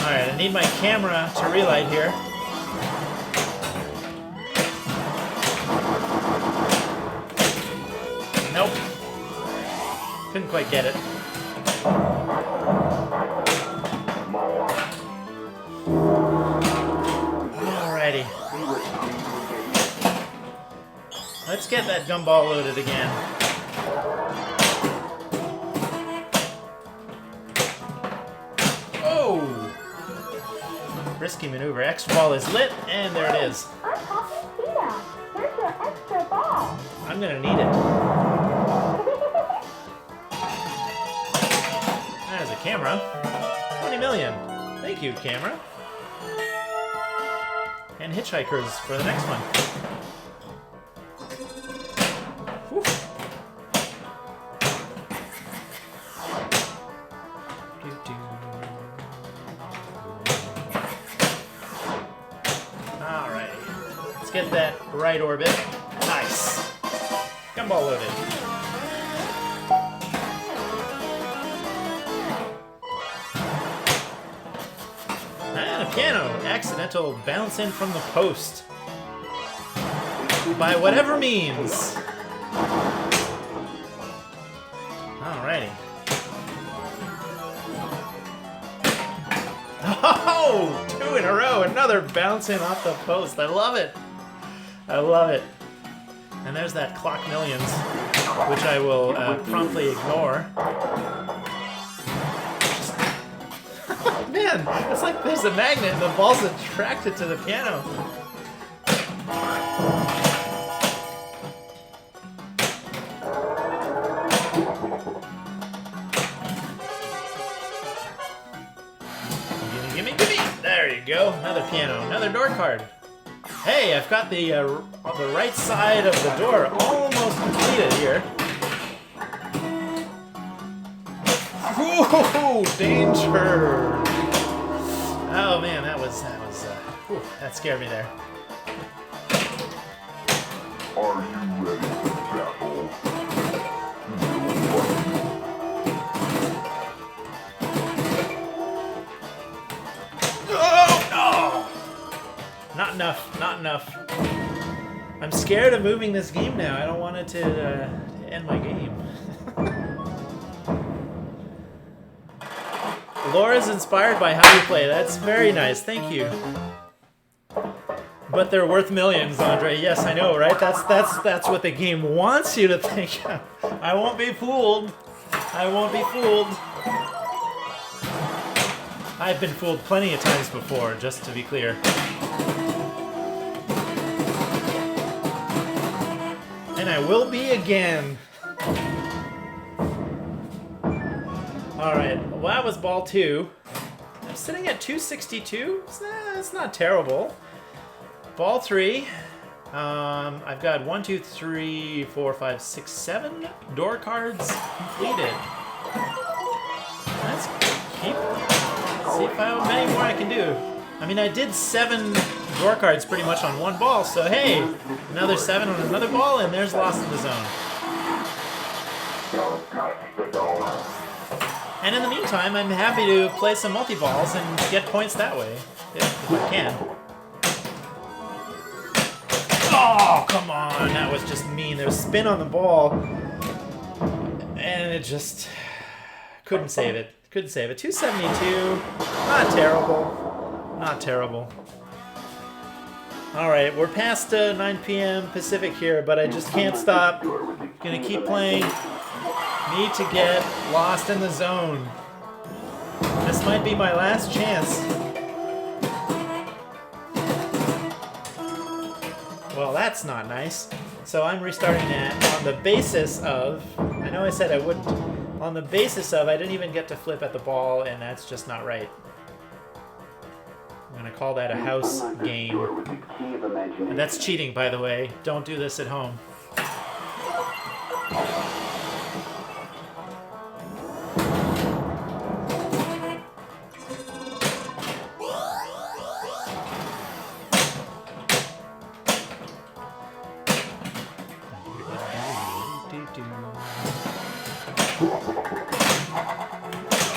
Alright, I need my camera to relight here. Nope. Couldn't quite get it. Alrighty. Let's get that gumball loaded again. Oh! Risky maneuver. X ball is lit, and there it is. I'm talking Tina. Here's your extra ball. I'm gonna need it. There's a camera. 20 million. Thank you, camera. And hitchhikers for the next one. Whew. Alright. Let's get that right orbit. Nice. Gumball loaded. And a piano. Accidental bounce in from the post. By whatever means. Alrighty. Oh! 2 in a row. Another bounce in off the post. I love it. I love it. And there's that clock millions, which I will promptly ignore. Man, it's like there's a magnet and the ball's attracted to the piano. Gimme, gimme, gimme! There you go. Another piano, another door card. Hey, I've got the right side of the door almost completed here. Whoa, danger! Oh man, that whew, that scared me there. Are you ready for battle? Oh no! Not enough, not enough. I'm scared of moving this game now. I don't want it to end my game. Laura's inspired by how you play. That's very nice. Thank you. But they're worth millions, Andre. Yes, I know, right? That's what the game wants you to think. I won't be fooled. I won't be fooled. I've been fooled plenty of times before, just to be clear. And I will be again. Alright, well that was ball 2. I'm sitting at 262. It's not terrible. Ball 3. I've got 1, 2, 3, 4, 5, 6, 7 door cards completed. Let's see if how many more I can do. I mean, I did 7 door cards pretty much on one ball, so hey, another 7 on another ball, and there's Lost in the Zone. And in the meantime, I'm happy to play some multi-balls and get points that way. if I can. Oh, come on. That was just mean. There was spin on the ball. And it just couldn't save it. Couldn't save it. 272. Not terrible. Not terrible. Alright, we're past 9 p.m. Pacific here, but I just can't stop. Gonna keep playing. Need to get lost in the zone. This might be my last chance. Well, that's not nice. So I'm restarting that on the basis of, I know I said I wouldn't, on the basis of I didn't even get to flip at the ball, and that's just not right. I'm gonna call that a house game. And that's cheating, by the way. Don't do this at home.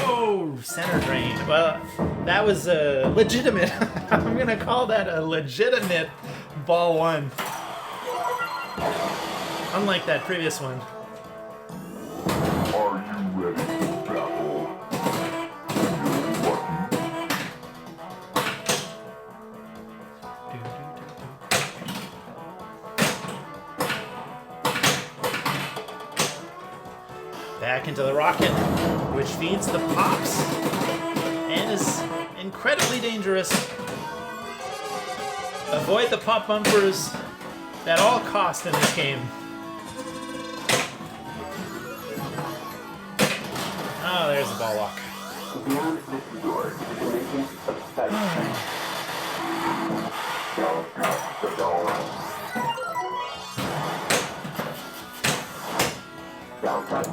Oh, center drain. Well, that was legitimate. I'm gonna call that a legitimate ball one. Unlike that previous one. Are you ready to battle? Back into the rocket, which feeds the pops and is incredibly dangerous. Avoid the pop bumpers at all costs in this game. Oh, there's the ball walk. Beyond this door is a dimension of sight.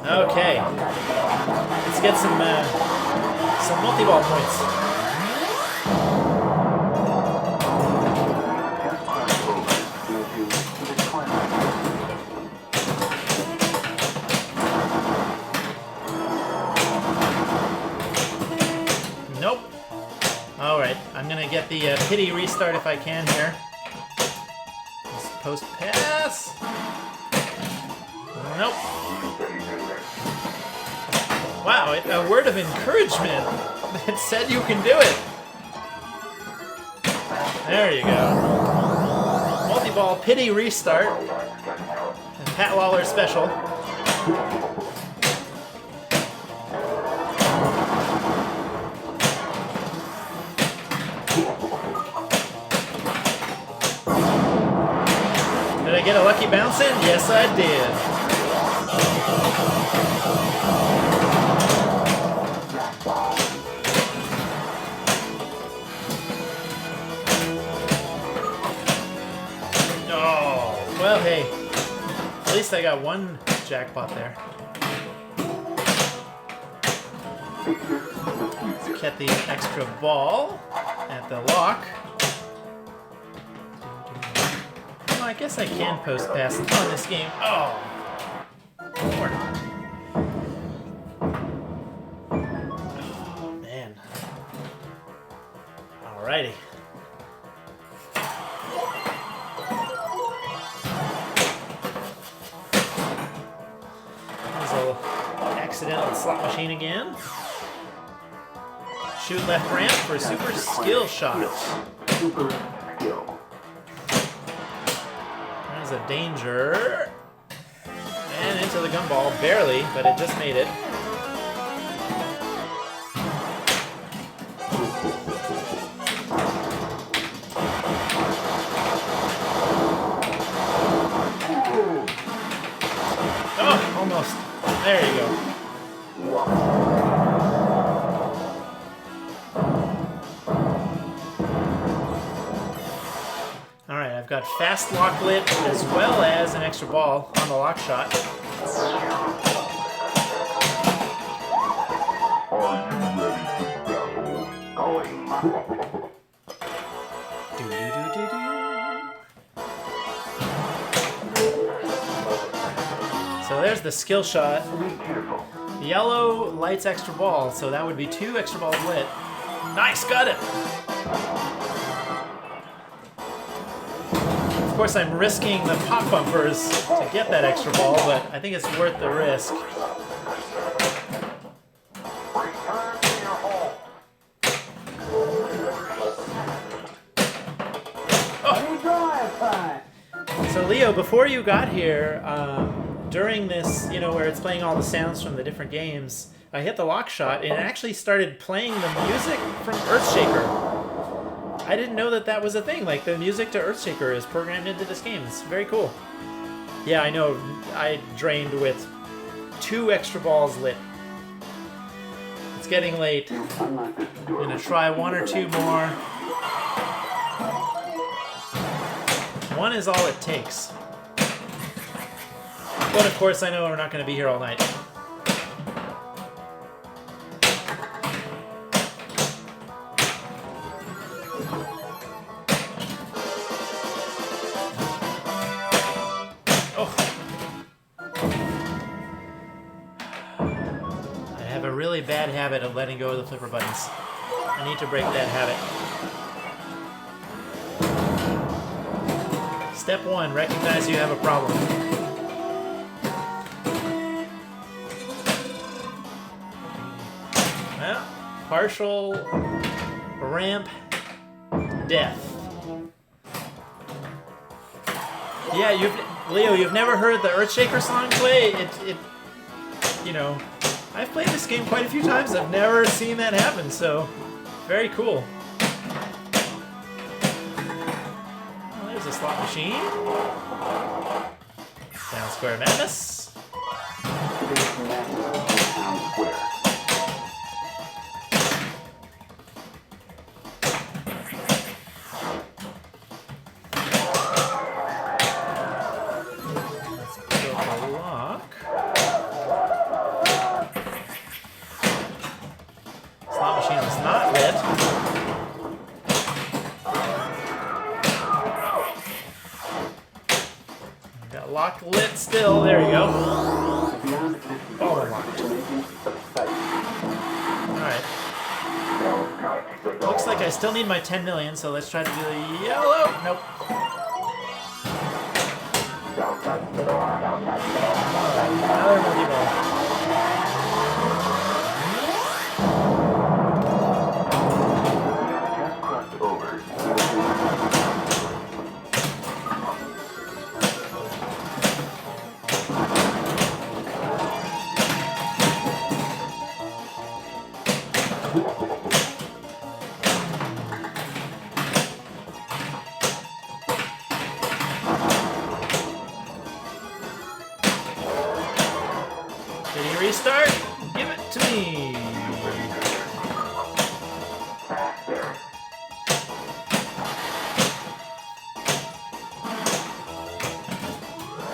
Okay, let's get some multi-ball points. Just cross over into the Twilight Zone. Nope. Alright, I'm gonna get the pity restart if I can here. Just post pass. Nope. Wow, a word of encouragement. It said you can do it. There you go. Multi-ball pity restart. And Pat Lawler special. Did I get a lucky bounce in? Yes, I did. Oh, well, hey. At least I got one jackpot there. Let's get the extra ball at the lock. Well, I guess I can post pass on this game. Oh. Or not. Oh, man. Alrighty. There's a accidental slot machine again. Shoot left ramp for a super skill shot. Super skill. There's a danger. And into the gumball, barely, but it just made it. Oh, almost. There you go. Alright, I've got fast lock lit as well as an extra ball on the lock shot. Are you ready to battle? Going. So there's the skill shot. Be careful. Yellow lights extra ball, so that would be 2 extra balls lit. Nice, got it. Of course, I'm risking the pop bumpers to get that extra ball, but I think it's worth the risk. So Leo, before you got here, during this, you know, where it's playing all the sounds from the different games, I hit the lock shot and it actually started playing the music from Earthshaker. I didn't know that that was a thing. Like, the music to Earthshaker is programmed into this game. It's very cool. Yeah, I know. I drained with 2 extra balls lit. It's getting late. I'm gonna try 1 or 2 more. 1 is all it takes. But of course, I know we're not going to be here all night. Oh. I have a really bad habit of letting go of the flipper buttons. I need to break that habit. Step 1, recognize you have a problem. Well, partial ramp death. Yeah, Leo, you've never heard the Earthshaker song play? You know, I've played this game quite a few times. I've never seen that happen, so very cool. A slot machine. Town Square Madness. Let's go for lock. Slot machine is not lit. Locked lit still. There you go. Oh, unlocked. Alright. Looks like I still need my 10 million, so let's try to do the yellow. Nope. Another multi-ball. Did he restart? Give it to me.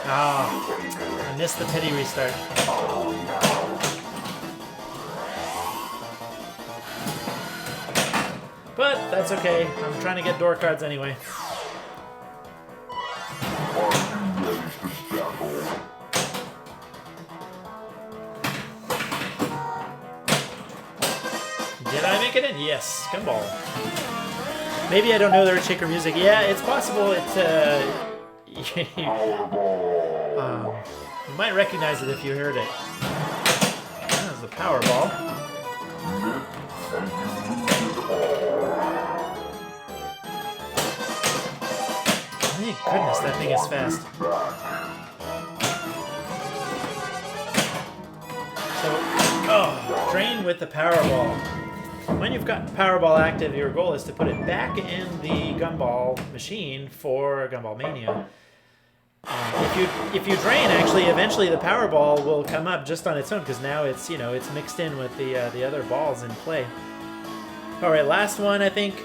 Oh, I missed the pity restart. But that's okay. I'm trying to get door cards anyway. Did I make it in? Yes, gumball. Maybe I don't know the Earthshaker music. Yeah, it's possible. It's you might recognize it if you heard it. That was the Powerball. Thank goodness that thing is fast. So, drain with the Powerball. When you've got Powerball active, your goal is to put it back in the gumball machine for Gumball Mania. If you drain, actually, eventually the Powerball will come up just on its own because now it's it's mixed in with the other balls in play. All right, last one I think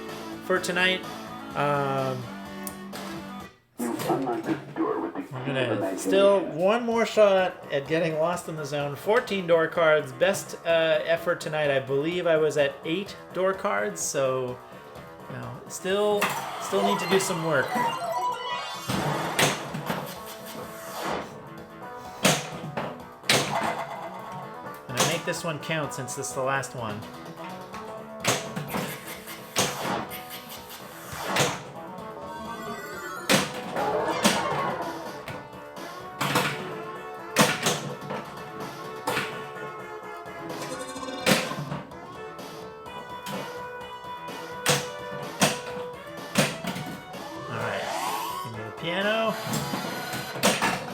for tonight. I'm gonna still one more shot at getting lost in the zone. 14 door cards. Best effort tonight. I believe I was at 8 door cards. So, still need to do some work. I'm gonna make this one count since this is the last one. piano.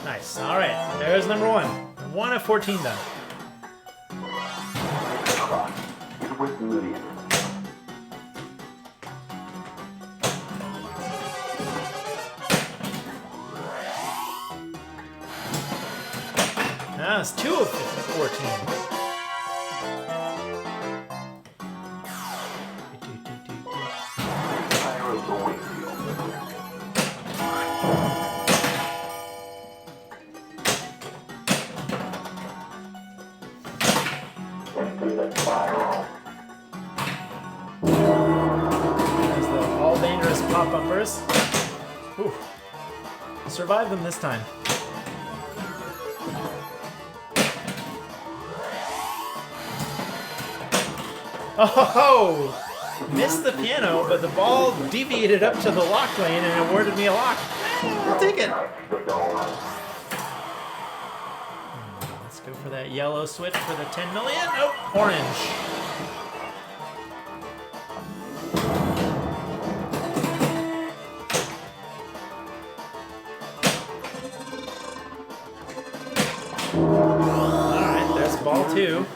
Nice. All right, there's number 1. 1 of 14 done. Cross is worth millions. Now it's 2 of 14. Fire of the Wakefield. There's the all dangerous pop bumpers. Whew. Survived them this time. Oh! Missed the piano, but the ball deviated up to the lock lane and awarded me a lock. I'll take it. Let's go for that yellow switch for the 10 million. Oh, orange. Alright, there's ball 2.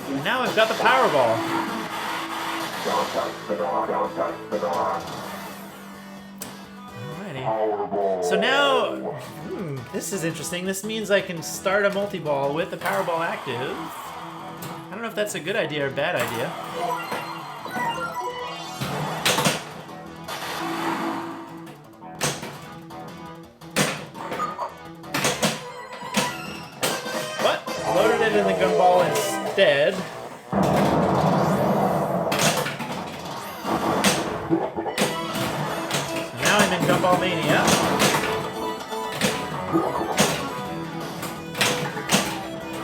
And now we've got the Powerball. Alrighty. So now, this is interesting. This means I can start a multi-ball with the Powerball active. I don't know if that's a good idea or a bad idea. But loaded it in the gumball instead. Now I'm in Gumball Mania.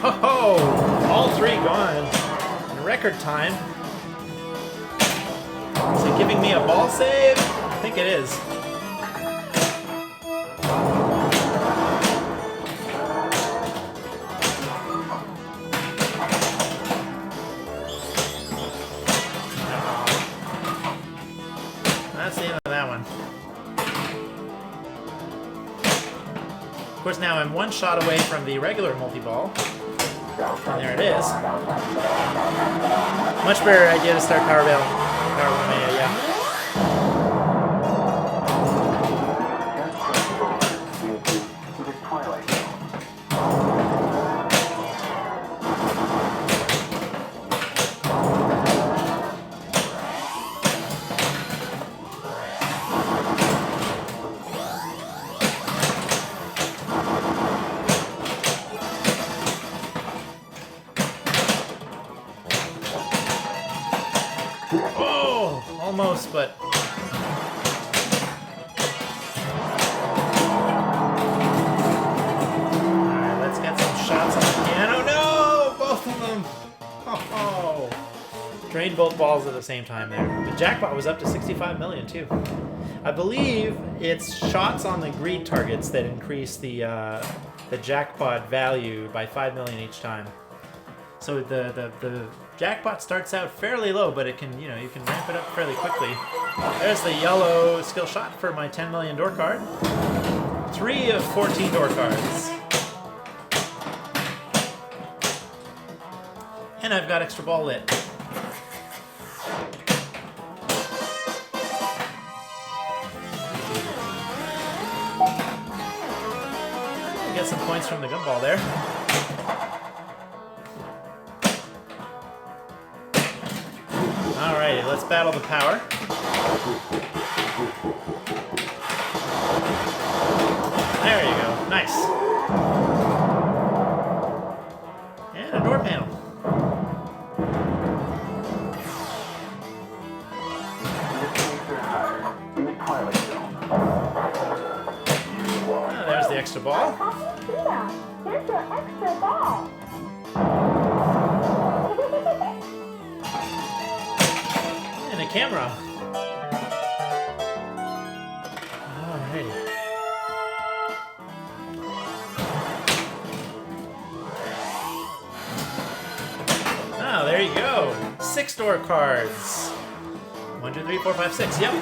Ho ho! All 3 gone in record time. Is it giving me a ball save? I think it is. That's the end of that one. Of course, now I'm 1 shot away from the regular multi-ball. And there it is. Much better idea to start Powerball Mania, yeah. To the Twilight Zone. Oh, almost, but alright, let's get some shots on the piano. No, both of them. Oh, drained both balls at the same time there. The jackpot was up to 65 million too. I believe it's shots on the greed targets that increase the jackpot value by 5 million each time. So the jackpot starts out fairly low, but it can, you can ramp it up fairly quickly. There's the yellow skill shot for my 10 million door card. 3 of 14 door cards. And I've got extra ball lit. Get some points from the gumball there. Alrighty, let's battle the power. There you go. Nice. And a door panel. In the Twilight Zone. Oh, there's the extra ball. Tina, here's your extra ball. And a camera. Alrighty. Oh, there you go. 6 door cards. 1, 2, 3, 4, 5, 6. Yep.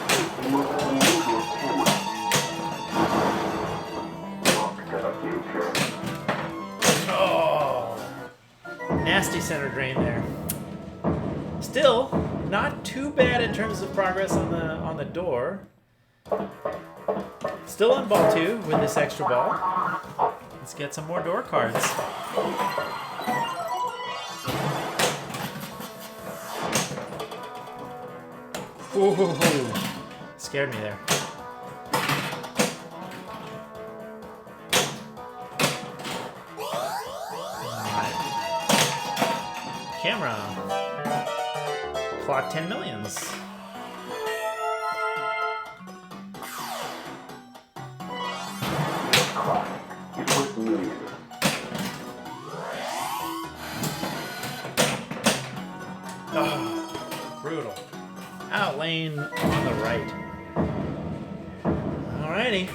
Got a future. Oh, nasty center drain there. Still, not too bad in terms of progress on the door. Still on ball 2 with this extra ball. Let's get some more door cards. Ooh, scared me there. Camera. Clock 10 millions. Clock is worth millions. Oh, brutal. Out lane on the right. Alrighty.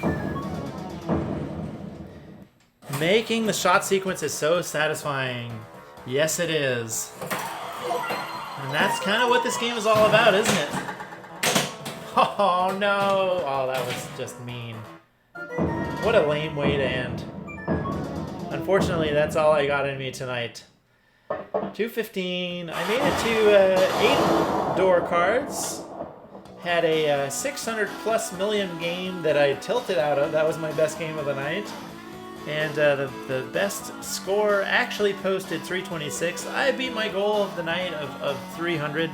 Making the shot sequence is so satisfying. Yes, it is. And that's kind of what this game is all about, isn't it? Oh, no. Oh, that was just mean. What a lame way to end. Unfortunately, that's all I got in me tonight. 215. I made it to 8 door cards. Had a 600 plus million game that I tilted out of. That was my best game of the night. And the best score actually posted 326. I beat my goal of the night of 300.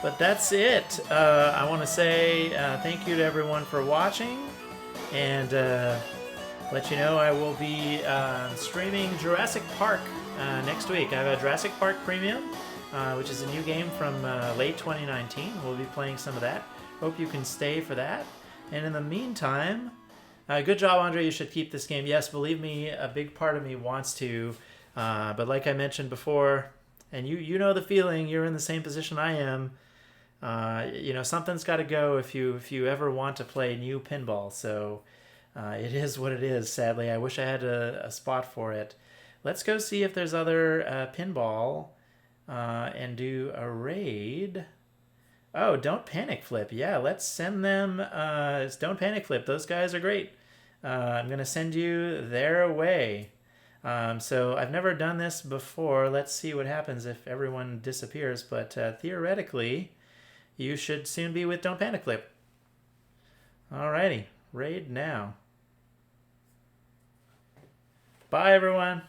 But that's it. I want to say thank you to everyone for watching. And let you know I will be streaming Jurassic Park next week. I have a Jurassic Park Premium, which is a new game from late 2019. We'll be playing some of that. Hope you can stay for that. And in the meantime... good job, Andre. You should keep this game. Yes, believe me, a big part of me wants to. But like I mentioned before, and you know the feeling, you're in the same position I am. You know, something's got to go if you ever want to play new pinball. So it is what it is, sadly. I wish I had a spot for it. Let's go see if there's other pinball and do a raid. Oh, Don't Panic Flip. Yeah, let's send them. It's Don't Panic Flip. Those guys are great. I'm going to send you their way. So I've never done this before. Let's see what happens if everyone disappears. But theoretically, you should soon be with Don't Panic Flip. Alrighty. Raid now. Bye, everyone.